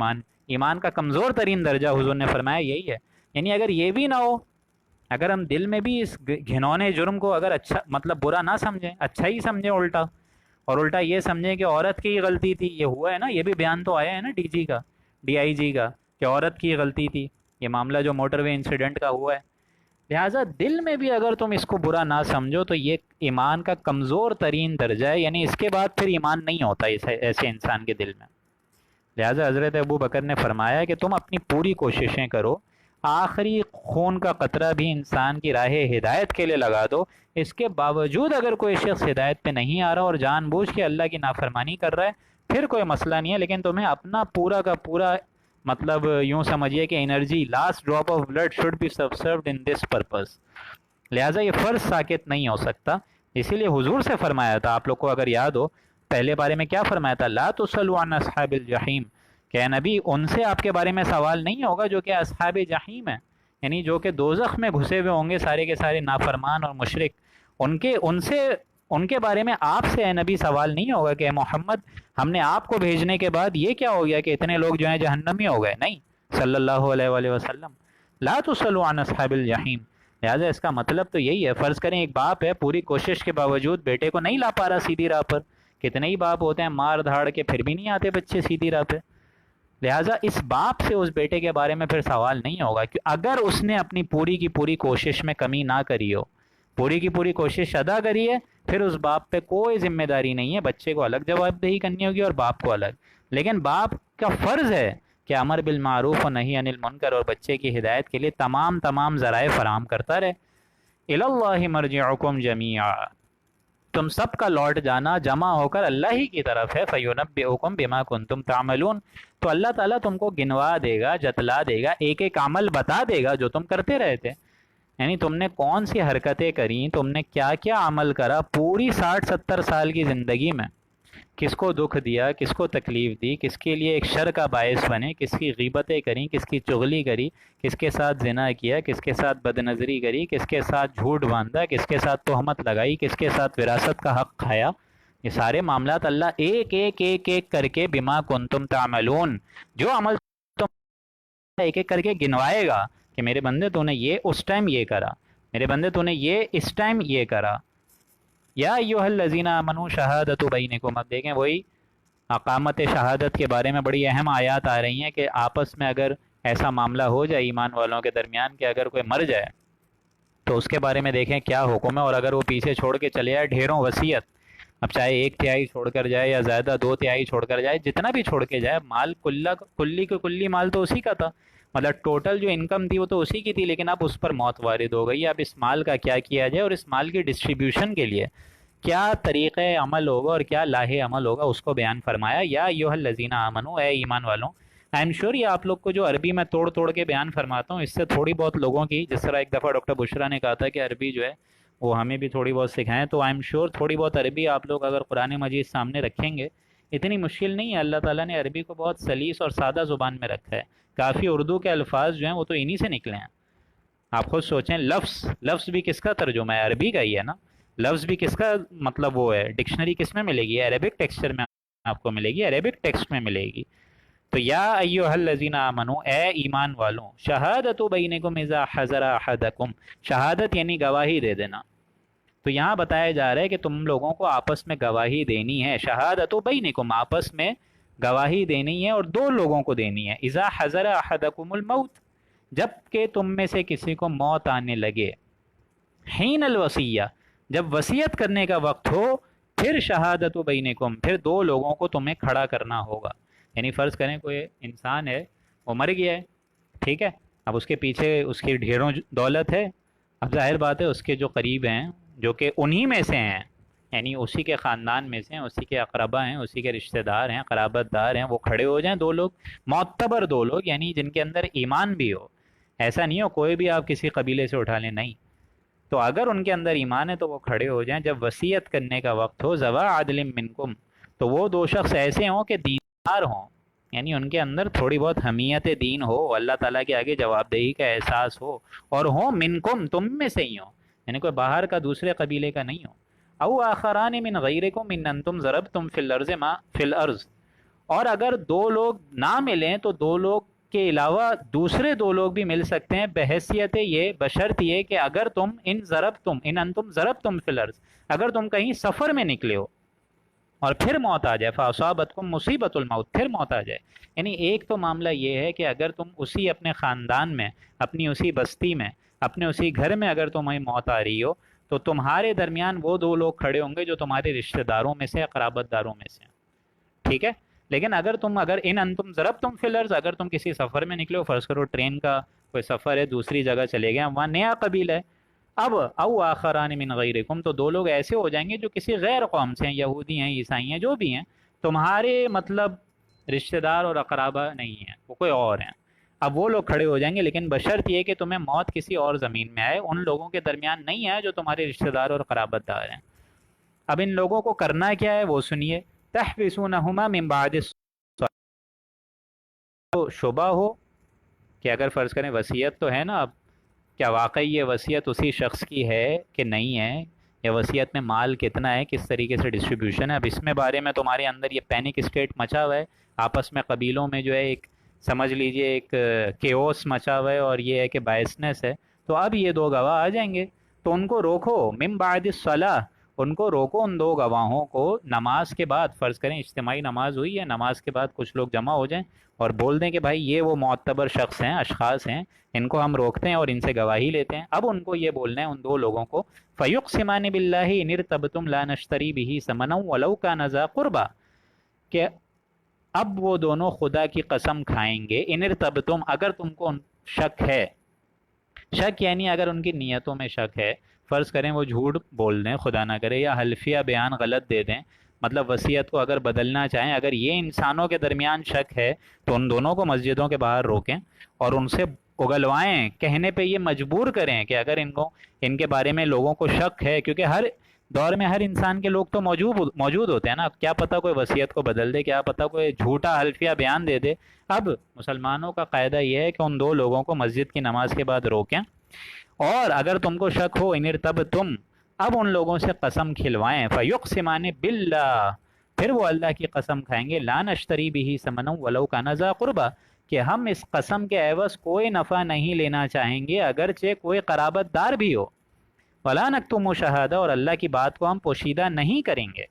ایمان کا کمزور ترین درجہ حضور نے فرمایا یہی ہے۔ یعنی اگر یہ بھی نہ ہو، اگر ہم دل میں بھی اس گھنونے جرم کو اگر اچھا مطلب برا نہ سمجھیں، اچھا ہی سمجھیں الٹا، اور الٹا یہ سمجھیں کہ عورت کی غلطی تھی، یہ ہوا ہے نا، یہ بھی بیان تو آیا ہے نا ڈی آئی جی کا کہ عورت کی غلطی تھی، یہ معاملہ جو موٹر وے انسیڈنٹ کا ہوا ہے، لہٰذا دل میں بھی اگر تم اس کو برا نہ سمجھو تو یہ ایمان کا کمزور ترین درجہ ہے، یعنی اس کے بعد پھر ایمان نہیں ہوتا ایسے انسان کے دل میں۔ لہٰذا حضرت ابو بکر نے فرمایا کہ تم اپنی پوری کوششیں کرو، آخری خون کا قطرہ بھی انسان کی راہ ہدایت کے لیے لگا دو، اس کے باوجود اگر کوئی شخص ہدایت پہ نہیں آ رہا اور جان بوجھ کے اللہ کی نافرمانی کر رہا ہے پھر کوئی مسئلہ نہیں ہے، لیکن تمہیں اپنا پورا کا پورا مطلب یوں سمجھیے کہ energy, last drop of blood should be served in this purpose, لہٰذا یہ فرض ساکت نہیں ہو سکتا۔ اسی لیے حضور سے فرمایا تھا، آپ لوگ کو اگر یاد ہو پہلے بارے میں کیا فرمایا تھا، لا تسلوا عن اصحاب الجحیم، کہ نبی ان سے آپ کے بارے میں سوال نہیں ہوگا جو کہ اصحاب جحیم ہیں، یعنی جو کہ دوزخ میں گھسے ہوئے ہوں گے سارے کے سارے نافرمان اور مشرک، ان کے بارے میں آپ سے اے نبی سوال نہیں ہوگا کہ اے محمد ہم نے آپ کو بھیجنے کے بعد یہ کیا ہو گیا کہ اتنے لوگ جو ہیں جہنمی ہو گئے، نہیں صلی اللہ علیہ وآلہ وسلم، لا تسلوا عن اصحاب الجحیم۔ لہٰذا اس کا مطلب تو یہی ہے، فرض کریں ایک باپ ہے پوری کوشش کے باوجود بیٹے کو نہیں لا پا رہا سیدھی راہ پر، کتنے ہی باپ ہوتے ہیں مار دھاڑ کے پھر بھی نہیں آتے بچے سیدھی راہ پہ، لہٰذا اس باپ سے اس بیٹے کے بارے میں پھر سوال نہیں ہوگا کہ اگر اس نے اپنی پوری کی پوری کوشش میں کمی نہ کری ہو، پوری کی پوری کوشش ادا کری ہے، پھر اس باپ پہ کوئی ذمہ داری نہیں ہے، بچے کو الگ جواب دہی کرنی ہوگی اور باپ کو الگ، لیکن باپ کا فرض ہے کہ امر بالمعروف و نہی عن المنکر اور بچے کی ہدایت کے لیے تمام ذرائع فراہم کرتا رہے۔ الی اللہ مرجعکم جمیعا، تم سب کا لوٹ جانا جمع ہو کر اللہ ہی کی طرف ہے، فَيُنَبِّئُكُم بِمَا كُنتُمْ تَعْمَلُونَ، تو اللہ تعالیٰ تم کو گنوا دے گا، جتلا دے گا، ایک ایک عمل بتا دے گا جو تم کرتے رہے تھے، یعنی تم نے کون سی حرکتیں کریں، تم نے کیا کیا عمل کرا پوری 60-70 سال کی زندگی میں، کس کو دکھ دیا، کس کو تکلیف دی، کس کے لیے ایک شر کا باعث بنے، کس کی غیبتیں کریں، کس کی چغلی کری، کس کے ساتھ زنا کیا، کس کے ساتھ بدنظری کری، کس کے ساتھ جھوٹ باندھا، کس کے ساتھ تہمت لگائی، کس کے ساتھ وراثت کا حق کھایا، یہ سارے معاملات اللہ ایک ایک کر کے بما کنتم تعملون، جو عمل تم ایک ایک کر کے گنوائے گا کہ میرے بندے تو نے یہ اس ٹائم یہ کرا، میرے بندے تو نے یہ اس ٹائم یہ کرا، یا ایھا الذین آمنوا شہادۃ بینکم، اب دیکھیں وہی اقامت شہادت کے بارے میں بڑی اہم آیات آ رہی ہیں کہ آپس میں اگر ایسا معاملہ ہو جائے ایمان والوں کے درمیان کہ اگر کوئی مر جائے تو اس کے بارے میں دیکھیں کیا حکم ہے، اور اگر وہ پیچھے چھوڑ کے چلے جائے ڈھیروں وصیت، اب چاہے 1/3 چھوڑ کر جائے یا زیادہ 2/3 چھوڑ کر جائے، جتنا بھی چھوڑ کے جائے، مال کلی کے کلی مال تو اسی کا تھا، مطلب ٹوٹل جو انکم تھی وہ تو اسی کی تھی، لیکن اب اس پر موت وارد ہو گئی، اب اس مال کا کیا کیا جائے، اور اس مال کی ڈسٹریبیوشن کے لیے کیا طریقہ عمل ہوگا اور کیا لاہ عمل ہوگا اس کو بیان فرمایا۔ یا ایھا الذین آمنو، اے ایمان والوں، آئی ایم شیور یہ آپ لوگ کو جو عربی میں توڑ توڑ کے بیان فرماتا ہوں اس سے تھوڑی بہت لوگوں کی، جس طرح ایک دفعہ ڈاکٹر بشرا نے کہا تھا کہ عربی جو ہے وہ ہمیں بھی تھوڑی بہت سکھائیں، تو آئی ایم شیور تھوڑی بہت عربی آپ لوگ اگر قرآن مجید سامنے رکھیں گے اتنی مشکل نہیں ہے۔ اللہ تعالیٰ نے عربی کو بہت سلیس اور سادہ زبان میں رکھا ہے، کافی اردو کے الفاظ جو ہیں وہ تو انہی سے نکلے ہیں۔ آپ خود سوچیں، لفظ بھی کس کا ترجمہ ہے؟ عربی کا ہی ہے نا۔ لفظ بھی کس کا مطلب وہ ہے، ڈکشنری کس میں ملے گی؟ عربک ٹیکسچر میں آپ کو ملے گی، عربک ٹیکسٹ میں ملے گی۔ تو یا ایھا الذین آمنو، اے ایمان والوں، شہادت بینکم اذا حضر احدکم، شہادت یعنی گواہی دے دینا۔ تو یہاں بتایا جا رہا ہے کہ تم لوگوں کو آپس میں گواہی دینی ہے، شہادت بینکم، آپس میں گواہی دینی ہے اور دو لوگوں کو دینی ہے۔ اذا حضر احدکم الموت، جب کہ تم میں سے کسی کو موت آنے لگے، حین الوصیہ، جب وصیت کرنے کا وقت ہو، پھر شہادت بینکم، پھر دو لوگوں کو تمہیں کھڑا کرنا ہوگا۔ یعنی فرض کریں کوئی انسان ہے، وہ مر گیا ہے، ٹھیک ہے، اب اس کے پیچھے اس کی ڈھیروں دولت ہے، اب ظاہر بات ہے اس کے جو قریب ہیں، جو کہ انہی میں سے ہیں، یعنی اسی کے خاندان میں سے ہیں، اسی کے اقربا ہیں، اسی کے رشتہ دار ہیں، قرابت دار ہیں، وہ کھڑے ہو جائیں دو لوگ، معتبر دو لوگ، یعنی جن کے اندر ایمان بھی ہو، ایسا نہیں ہو کوئی بھی آپ کسی قبیلے سے اٹھا لیں، نہیں، تو اگر ان کے اندر ایمان ہے تو وہ کھڑے ہو جائیں جب وصیت کرنے کا وقت ہو، ذوا عدل منکم، تو وہ دو شخص ایسے ہوں کہ دیندار ہوں، یعنی ان کے اندر تھوڑی بہت حمیت دین ہو، اللہ تعالیٰ کے آگے جواب دہی کا احساس ہو، اور ہوں منکم، تم میں سے ہی ہوں، یعنی کوئی باہر کا دوسرے قبیلے کا نہیں ہو۔ او آخران من غیرکم ان انتم ضربتم فی الارض ما فی الارض، اور اگر دو لوگ نہ ملیں تو دو لوگ کے علاوہ دوسرے دو لوگ بھی مل سکتے ہیں، بحیثیت یہ، بشرط یہ کہ اگر تم ان انتم ضربتم فی الارض، اگر تم کہیں سفر میں نکلے ہو اور پھر موت آ جائے، فاصابتکم مصیبت الموت، پھر موت آ جائے، یعنی ایک تو معاملہ یہ ہے کہ اگر تم اسی اپنے خاندان میں، اپنی اسی بستی میں، اپنے اسی گھر میں اگر تمہیں موت آ رہی ہو تو تمہارے درمیان وہ دو لوگ کھڑے ہوں گے جو تمہارے رشتہ داروں میں سے، قرابت داروں میں سے، ٹھیک ہے۔ لیکن اگر ان انتم ضربتم فی الارض، اگر تم کسی سفر میں نکلے ہو، فرض کرو ٹرین کا کوئی سفر ہے، دوسری جگہ چلے گئے، وہاں نیا قبیلہ ہے، اب او آخران من غیرکم، تو دو لوگ ایسے ہو جائیں گے جو کسی غیر قوم سے ہیں، یہودی ہیں، عیسائی ہیں، جو بھی ہیں، تمہارے مطلب رشتہ دار اور اقرابہ نہیں ہیں، وہ کوئی اور ہیں، اب وہ لوگ کھڑے ہو جائیں گے، لیکن بشرط یہ کہ تمہیں موت کسی اور زمین میں آئے، ان لوگوں کے درمیان نہیں آئے جو تمہارے رشتہ دار اور قرابت دار ہیں۔ اب ان لوگوں کو کرنا کیا ہے وہ سنیے، تحبسونہما من بعد الصلاۃ، تو شبہ ہو کہ اگر فرض کریں وصیت تو ہے نا، اب کیا واقعی یہ وصیت اسی شخص کی ہے کہ نہیں ہے، یا وصیت میں مال کتنا ہے، کس طریقے سے ڈسٹریبیوشن ہے، اب اس میں بارے میں تمہارے اندر یہ پینک اسٹیٹ مچا ہوا ہے، آپس میں قبیلوں میں جو ہے ایک سمجھ لیجئے ایک کیوس مچا ہوا ہے، اور یہ ہے کہ بائسنس ہے، تو اب یہ دو گواہ آ جائیں گے تو ان کو روکو، من بعد الصلاۃ، ان کو روکو، ان دو گواہوں کو نماز کے بعد، فرض کریں اجتماعی نماز ہوئی ہے، نماز کے بعد کچھ لوگ جمع ہو جائیں اور بول دیں کہ بھائی یہ وہ معتبر شخص ہیں، اشخاص ہیں، ان کو ہم روکتے ہیں اور ان سے گواہی لیتے ہیں۔ اب ان کو یہ بولنا ہے ان دو لوگوں کو، فَيُقْسِمَانِ بِاللَّهِ إِنِ ارْتَبْتُمْ لَا نَشْتَرِي بِهِ ثَمَنًا وَلَوْ كَانَ ذَا قُرْبَىٰ، کہ اب وہ دونوں خدا کی قسم کھائیں گے، ان ارتبتم، اگر تم کو شک ہے، شک یعنی اگر ان کی نیتوں میں شک ہے، فرض کریں وہ جھوٹ بول دیں، خدا نہ کرے، یا حلفیہ بیان غلط دے دیں، مطلب وصیت کو اگر بدلنا چاہیں، اگر یہ انسانوں کے درمیان شک ہے تو ان دونوں کو مسجدوں کے باہر روکیں اور ان سے اگلوائیں، کہنے پہ یہ مجبور کریں کہ اگر ان کے بارے میں لوگوں کو شک ہے، کیونکہ ہر دور میں ہر انسان کے لوگ تو موجود ہوتے ہیں نا، کیا پتہ کوئی وصیت کو بدل دے، کیا پتہ کوئی جھوٹا حلفیہ بیان دے دے۔ اب مسلمانوں کا قاعدہ یہ ہے کہ ان دو لوگوں کو مسجد کی نماز کے بعد روکیں، اور اگر تم کو شک ہو، ان ارتبتم، اب ان لوگوں سے قسم کھلوائیں، فیقسمان باللہ، پھر وہ اللہ کی قسم کھائیں گے، لا نشتری بہ ثمنا ولو کان ذا قربیٰ، کہ ہم اس قسم کے عوض کوئی نفع نہیں لینا چاہیں گے اگرچہ کوئی قرابت دار بھی ہو، ولا نکتم شہادہ، اور اللہ کی بات کو ہم پوشیدہ نہیں کریں گے،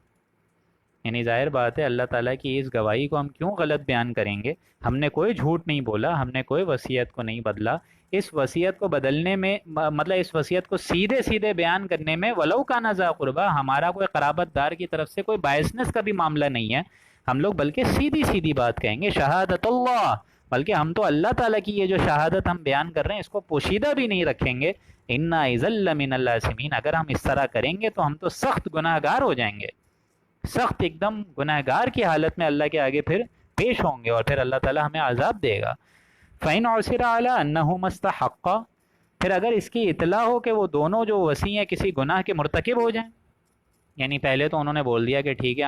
یعنی ظاہر بات ہے اللہ تعالیٰ کی اس گواہی کو ہم کیوں غلط بیان کریں گے، ہم نے کوئی جھوٹ نہیں بولا، ہم نے کوئی وصیت کو نہیں بدلا، اس وصیت کو بدلنے میں مطلب اس وصیت کو سیدھے سیدھے بیان کرنے میں ولو کان ذا قربیٰ، ہمارا کوئی قرابت دار کی طرف سے کوئی بائسنس کا بھی معاملہ نہیں ہے، ہم لوگ بلکہ سیدھی سیدھی بات کہیں گے، شہادت اللہ، بلکہ ہم تو اللہ تعالیٰ کی یہ جو شہادت ہم بیان کر رہے ہیں اس کو پوشیدہ بھی نہیں رکھیں گے. انا اذا لمن الآثمین، اگر ہم اس طرح کریں گے تو ہم تو سخت گناہ گار ہو جائیں گے، سخت ایک دم گناہ گار کی حالت میں اللہ کے آگے پھر پیش ہوں گے، اور پھر اللہ تعالیٰ ہمیں عذاب دے گا. فَإِنْ عُثِرَ عَلَىٰ أَنَّهُمَا اسْتَحَقَّا، پھر اگر اس کی اطلاع ہو کہ وہ دونوں جو وصی ہیں کسی گناہ کے مرتکب ہو جائیں. یعنی پہلے تو انہوں نے بول دیا کہ ٹھیک ہے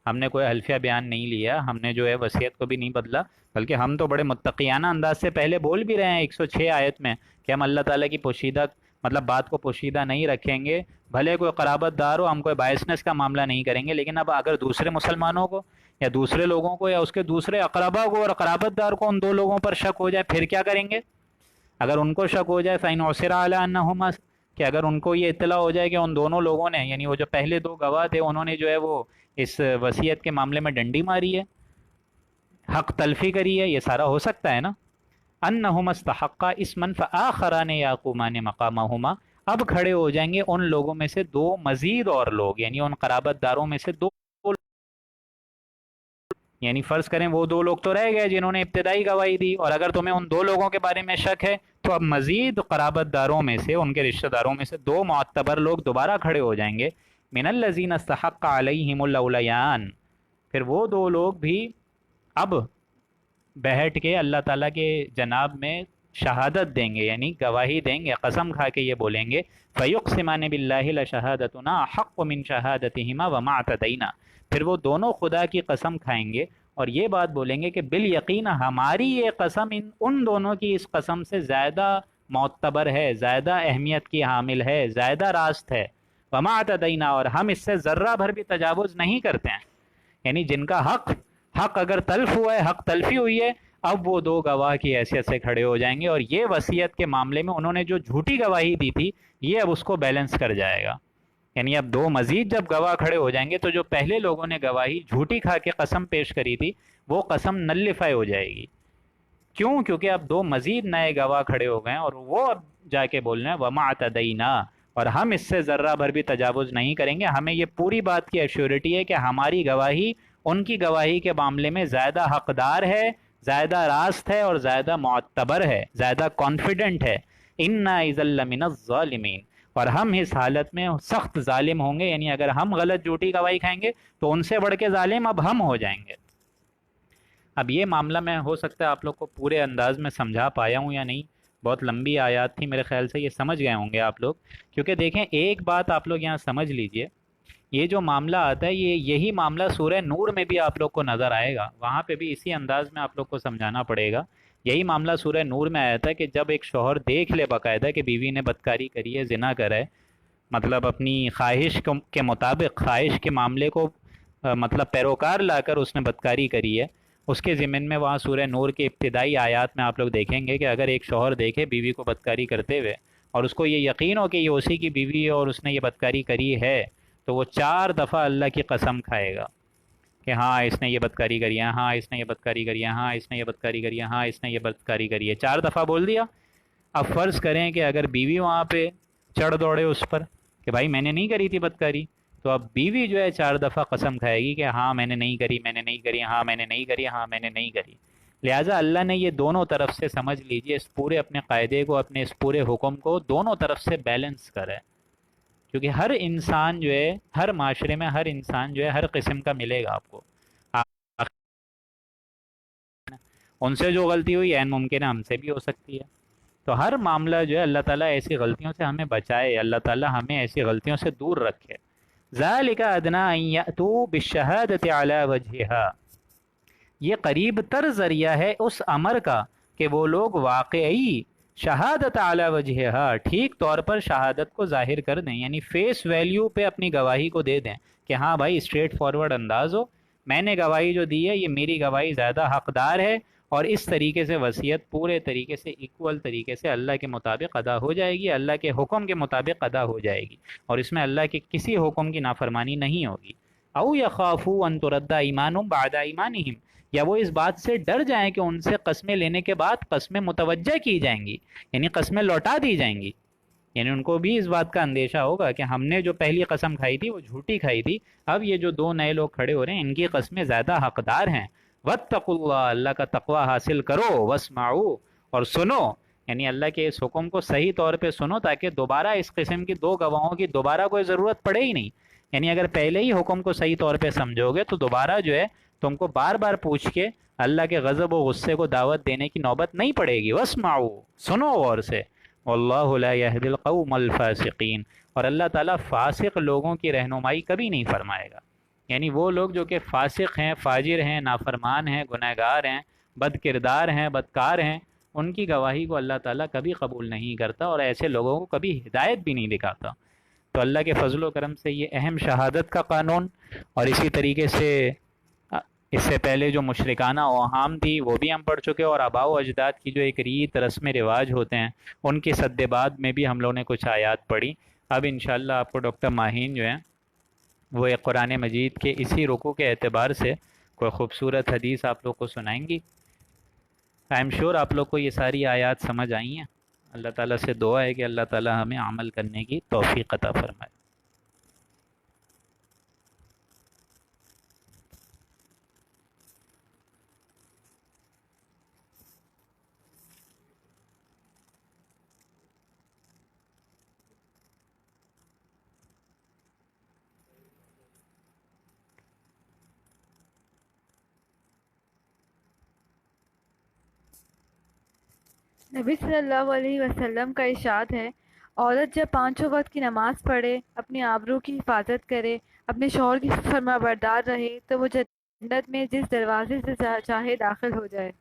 ہم نے کوئی حلفیہ بیان نہیں لیا، ہم نے جو ہے وصیت کو بھی نہیں بدلا، بلکہ ہم تو بڑے متقیانہ انداز سے پہلے بول بھی رہے ہیں 106 آیت میں کہ ہم اللہ تعالیٰ کی پوشیدہ مطلب بات کو پوشیدہ نہیں رکھیں گے، بھلے کوئی قرابت دار ہو، ہم کوئی بائسنس کا معاملہ نہیں کریں گے. لیکن اب اگر دوسرے مسلمانوں کو یا دوسرے لوگوں کو یا اس کے دوسرے اقربا کو اور قرابت دار کو ان دو لوگوں پر شک ہو جائے پھر کیا کریں گے؟ اگر ان کو شک ہو جائے فَإِنْ عُثِرَ عَلَىٰ أَنَّهُمَا، کہ اگر ان کو یہ اطلاع ہو جائے کہ ان دونوں لوگوں نے، یعنی وہ جو پہلے دو گواہ تھے، انہوں نے جو ہے وہ اس وصیت کے معاملے میں ڈنڈی ماری ہے، حق تلفی کری ہے، یہ سارا ہو سکتا ہے نا. انہما استحقا اسما فآخران یقومان مقامہما، اب کھڑے ہو جائیں گے ان لوگوں میں سے دو مزید اور لوگ، یعنی ان قرابت داروں میں سے دو، یعنی فرض کریں وہ دو لوگ تو رہ گئے جنہوں نے ابتدائی گواہی دی، اور اگر تمہیں ان دو لوگوں کے بارے میں شک ہے تو اب مزید قرابت داروں میں سے، ان کے رشتہ داروں میں سے دو معتبر لوگ دوبارہ کھڑے ہو جائیں گے. من الذین استحق علیہم الاولیان، پھر وہ دو لوگ بھی اب بیٹھ کے اللہ تعالیٰ کے جناب میں شہادت دیں گے، یعنی گواہی دیں گے، قسم کھا کے یہ بولیں گے فَيُقْسِمَانِ بِاللَّهِ لَشَهَادَتُنَا أَحَقُّ مِنْ شَهَادَتِهِمَا وَمَا اعْتَدَيْنَا، پھر وہ دونوں خدا کی قسم کھائیں گے اور یہ بات بولیں گے کہ بالیقین ہماری یہ قسم ان دونوں کی اس قسم سے زیادہ معتبر ہے، زیادہ اہمیت کی حامل ہے، زیادہ راست ہے. وَمَا اعْتَدَيْنَا، اور ہم اس سے ذرہ بھر بھی تجاوز نہیں کرتے ہیں. یعنی جن کا حق اگر تلف ہوا ہے، حق تلفی ہوئی ہے، اب وہ دو گواہ کی حیثیت سے کھڑے ہو جائیں گے، اور یہ وصیت کے معاملے میں انہوں نے جو جھوٹی گواہی دی تھی یہ اب اس کو بیلنس کر جائے گا. یعنی اب دو مزید جب گواہ کھڑے ہو جائیں گے تو جو پہلے لوگوں نے گواہی جھوٹی کھا کے قسم پیش کری تھی وہ قسم نلیفائی ہو جائے گی. کیوں؟ کیونکہ اب دو مزید نئے گواہ کھڑے ہو گئے ہیں، اور وہ اب جا کے بولنا ہے وَمَا اعْتَدَيْنَا، اور ہم اس سے ذرہ بھر بھی تجاوز نہیں کریں گے. ہمیں یہ پوری بات کی ایشورٹی ہے کہ ہماری گواہی ان کی گواہی کے معاملے میں زیادہ حقدار ہے، زیادہ راست ہے اور زیادہ معتبر ہے، زیادہ کانفیڈنٹ ہے. اِنَّا اِذًا لَمِنَ الظَّالِمِينَ، اور ہم اس حالت میں سخت ظالم ہوں گے. یعنی اگر ہم غلط جھوٹی گواہی کھائیں گے تو ان سے بڑھ کے ظالم اب ہم ہو جائیں گے. اب یہ معاملہ میں ہو سکتا ہے آپ لوگ کو پورے انداز میں سمجھا پایا ہوں یا نہیں، بہت لمبی آیات تھی، میرے خیال سے یہ سمجھ گئے ہوں گے آپ لوگ. کیونکہ دیکھیں ایک بات آپ لوگ یہاں سمجھ لیجئے، یہ جو معاملہ آتا ہے یہی معاملہ سورہ نور میں بھی آپ لوگ کو نظر آئے گا، وہاں پہ بھی اسی انداز میں آپ لوگ کو سمجھانا پڑے گا. یہی معاملہ سورہ نور میں آیا تھا کہ جب ایک شوہر دیکھ لے باقاعدہ کہ بیوی نے بدکاری کری ہے، زنا کرا ہے، مطلب اپنی خواہش کے مطابق خواہش کے معاملے کو مطلب پیروکار لا کر اس نے بدکاری کری ہے، اس کے ضمن میں وہاں سورہ نور کے ابتدائی آیات میں آپ لوگ دیکھیں گے کہ اگر ایک شوہر دیکھے بیوی کو بدکاری کرتے ہوئے اور اس کو یہ یقین ہو کہ یہ اسی کی بیوی ہے اور اس نے یہ بدکاری کری ہے، تو وہ 4 دفعہ اللہ کی قسم کھائے گا کہ ہاں اس نے یہ بدکاری کری ہے، ہاں اس نے یہ بدکاری کری ہے، ہاں اس نے یہ بدکاری کری ہے، ہاں اس نے یہ بدکاری کری ہے. 4 دفعہ بول دیا. اب فرض کریں کہ اگر بیوی وہاں پہ چڑھ دوڑے اس پر کہ بھائی میں نے نہیں کری تھی بدکاری، تو اب بیوی جو ہے 4 دفعہ قسم کھائے گی کہ ہاں میں نے نہیں کری، میں نے نہیں کری، ہاں میں نے نہیں کری، ہاں میں نے نہیں کری. لہٰذا اللہ نے یہ دونوں طرف سے سمجھ لیجئے اس پورے اپنے قاعدے کو، اپنے اس پورے حکم کو دونوں طرف سے بیلنس کرا ہے. کیونکہ ہر انسان جو ہے، ہر معاشرے میں ہر انسان جو ہے ہر قسم کا ملے گا آپ کو. ان سے جو غلطی ہوئی عین ممکن ہے ہم سے بھی ہو سکتی ہے. تو ہر معاملہ جو ہے اللہ تعالیٰ ایسی غلطیوں سے ہمیں بچائے، اللہ تعالیٰ ہمیں ایسی غلطیوں سے دور رکھے. ذَلِكَ أَدْنَىٰ أَن يَأْتُوا بِالشَّهَادَةِ عَلَىٰ وَجْهِهَا، یہ قریب تر ذریعہ ہے اس امر کا کہ وہ لوگ واقعی شہادت علی وجہہا، ٹھیک طور پر شہادت کو ظاہر کر دیں، یعنی فیس ویلیو پہ اپنی گواہی کو دے دیں کہ ہاں بھائی اسٹریٹ فارورڈ انداز ہو، میں نے گواہی جو دی ہے یہ میری گواہی زیادہ حقدار ہے، اور اس طریقے سے وصیت پورے طریقے سے ایکول طریقے سے اللہ کے مطابق ادا ہو جائے گی، اللہ کے حکم کے مطابق ادا ہو جائے گی، اور اس میں اللہ کے کسی حکم کی نافرمانی نہیں ہوگی. او یخافوا ان ترد ایمانہم بعد ایمانہم، یا وہ اس بات سے ڈر جائیں کہ ان سے قسمیں لینے کے بعد قسمیں متوجہ کی جائیں گی، یعنی قسمیں لوٹا دی جائیں گی. یعنی ان کو بھی اس بات کا اندیشہ ہوگا کہ ہم نے جو پہلی قسم کھائی تھی وہ جھوٹی کھائی تھی، اب یہ جو 2 نئے لوگ کھڑے ہو رہے ہیں ان کی قسمیں زیادہ حقدار ہیں، واتقوا اللہ، اللہ کا تقوی حاصل کرو، واسمعوا، اور سنو، یعنی اللہ کے اس حکم کو صحیح طور پہ سنو تاکہ دوبارہ اس قسم کی دو گواہوں کی دوبارہ کوئی ضرورت پڑے ہی نہیں. یعنی اگر پہلے ہی حکم کو صحیح طور پہ سمجھو گے تو دوبارہ جو ہے تم کو بار بار پوچھ کے اللہ کے غضب و غصے کو دعوت دینے کی نوبت نہیں پڑے گی. واسمعوا، سنو غور سے. واللہ لا یہدی القوم الفاسقین، اور اللہ تعالیٰ فاسق لوگوں کی رہنمائی کبھی نہیں فرمائے گا. یعنی وہ لوگ جو کہ فاسق ہیں، فاجر ہیں، نافرمان ہیں، گنہگار ہیں، بد کردار ہیں، بدکار ہیں، ان کی گواہی کو اللہ تعالیٰ کبھی قبول نہیں کرتا اور ایسے لوگوں کو کبھی ہدایت بھی نہیں دکھاتا. تو اللہ کے فضل و کرم سے یہ اہم شہادت کا قانون، اور اسی طریقے سے اس سے پہلے جو مشرکانہ اوہام تھی وہ بھی ہم پڑھ چکے، اور آباء و اجداد کی جو ایک ریت رسم رواج ہوتے ہیں ان کی سد بعد میں بھی ہم لوگوں نے کچھ آیات پڑھی. اب انشاءاللہ آپ کو ڈاکٹر ماہین جو ہیں وہ ایک قرآن مجید کے اسی رکوع کے اعتبار سے کوئی خوبصورت حدیث آپ لوگ کو سنائیں گی. آئی ایم شیور آپ لوگ کو یہ ساری آیات سمجھ آئی ہیں. اللہ تعالیٰ سے دعا ہے کہ اللہ تعالیٰ ہمیں عمل کرنے کی توفیق عطا فرمائے. نبی صلی اللہ علیہ وسلم کا ارشاد ہے، عورت جب پانچوں وقت کی نماز پڑھے، اپنی آبرو کی حفاظت کرے، اپنے شوہر کی فرما بردار رہے تو وہ جنت میں جس دروازے سے چاہے داخل ہو جائے.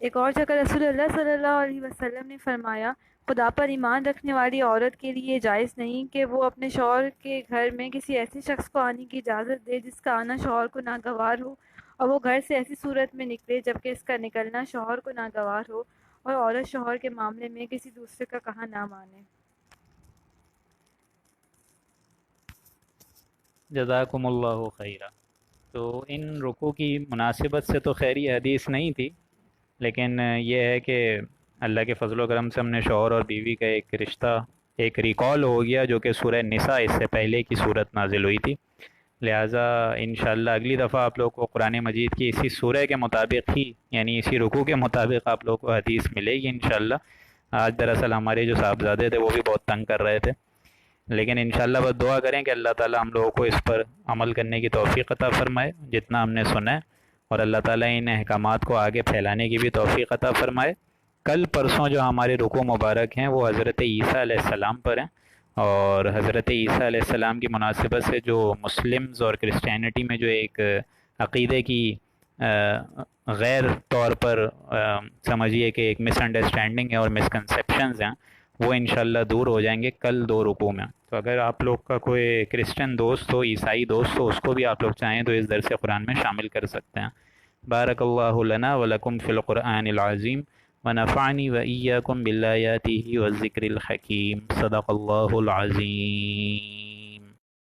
ایک اور جگہ رسول اللہ صلی اللہ علیہ وسلم نے فرمایا، خدا پر ایمان رکھنے والی عورت کے لیے جائز نہیں کہ وہ اپنے شوہر کے گھر میں کسی ایسے شخص کو آنے کی اجازت دے جس کا آنا شوہر کو ناگوار ہو، اور وہ گھر سے ایسی صورت میں نکلے جبکہ اس کا نکلنا شوہر کو ناگوار ہو، اور عورت شوہر کے معاملے میں کسی دوسرے کا کہا نہ مانے. جزاکم اللہ خیرہ. تو ان رکوع کی مناسبت سے تو خیر یہ حدیث نہیں تھی، لیکن یہ ہے کہ اللہ کے فضل و کرم سے ہم نے شوہر اور بیوی کا ایک رشتہ ایک ریکال ہو گیا جو کہ سورہ نساء اس سے پہلے کی صورت نازل ہوئی تھی. لہٰذا انشاءاللہ اگلی دفعہ آپ لوگ کو قرآن مجید کی اسی سورہ کے مطابق ہی، یعنی اسی رکوع کے مطابق آپ لوگ کو حدیث ملے گی انشاءاللہ. آج دراصل ہمارے جو صاحبزادے تھے وہ بھی بہت تنگ کر رہے تھے، لیکن انشاءاللہ بس دعا کریں کہ اللہ تعالیٰ ہم لوگوں کو اس پر عمل کرنے کی توفیق عطا فرمائے جتنا ہم نے سنا ہے، اور اللہ تعالیٰ ان احکامات کو آگے پھیلانے کی بھی توفیق عطا فرمائے. کل پرسوں جو ہمارے رکوع مبارک ہیں وہ حضرت عیسیٰ علیہ السلام پر ہیں، اور حضرت عیسیٰ علیہ السلام کی مناسبت سے جو مسلمز اور کرسچینٹی میں جو ایک عقیدے کی غیر طور پر سمجھیے کہ ایک مس انڈرسٹینڈنگ ہے اور مسکنسیپشنز ہیں، وہ انشاءاللہ دور ہو جائیں گے کل دو رکوع میں. تو اگر آپ لوگ کا کوئی کرسچن دوست ہو، عیسائی دوست ہو، اس کو بھی آپ لوگ چاہیں تو اس درس قرآن میں شامل کر سکتے ہیں. بارک اللہ لنا ولکم فی القرآن العظیم ونفعنی وإیاکم بالآیاتہ والذکر الحکیم. صدق اللہ العظیم.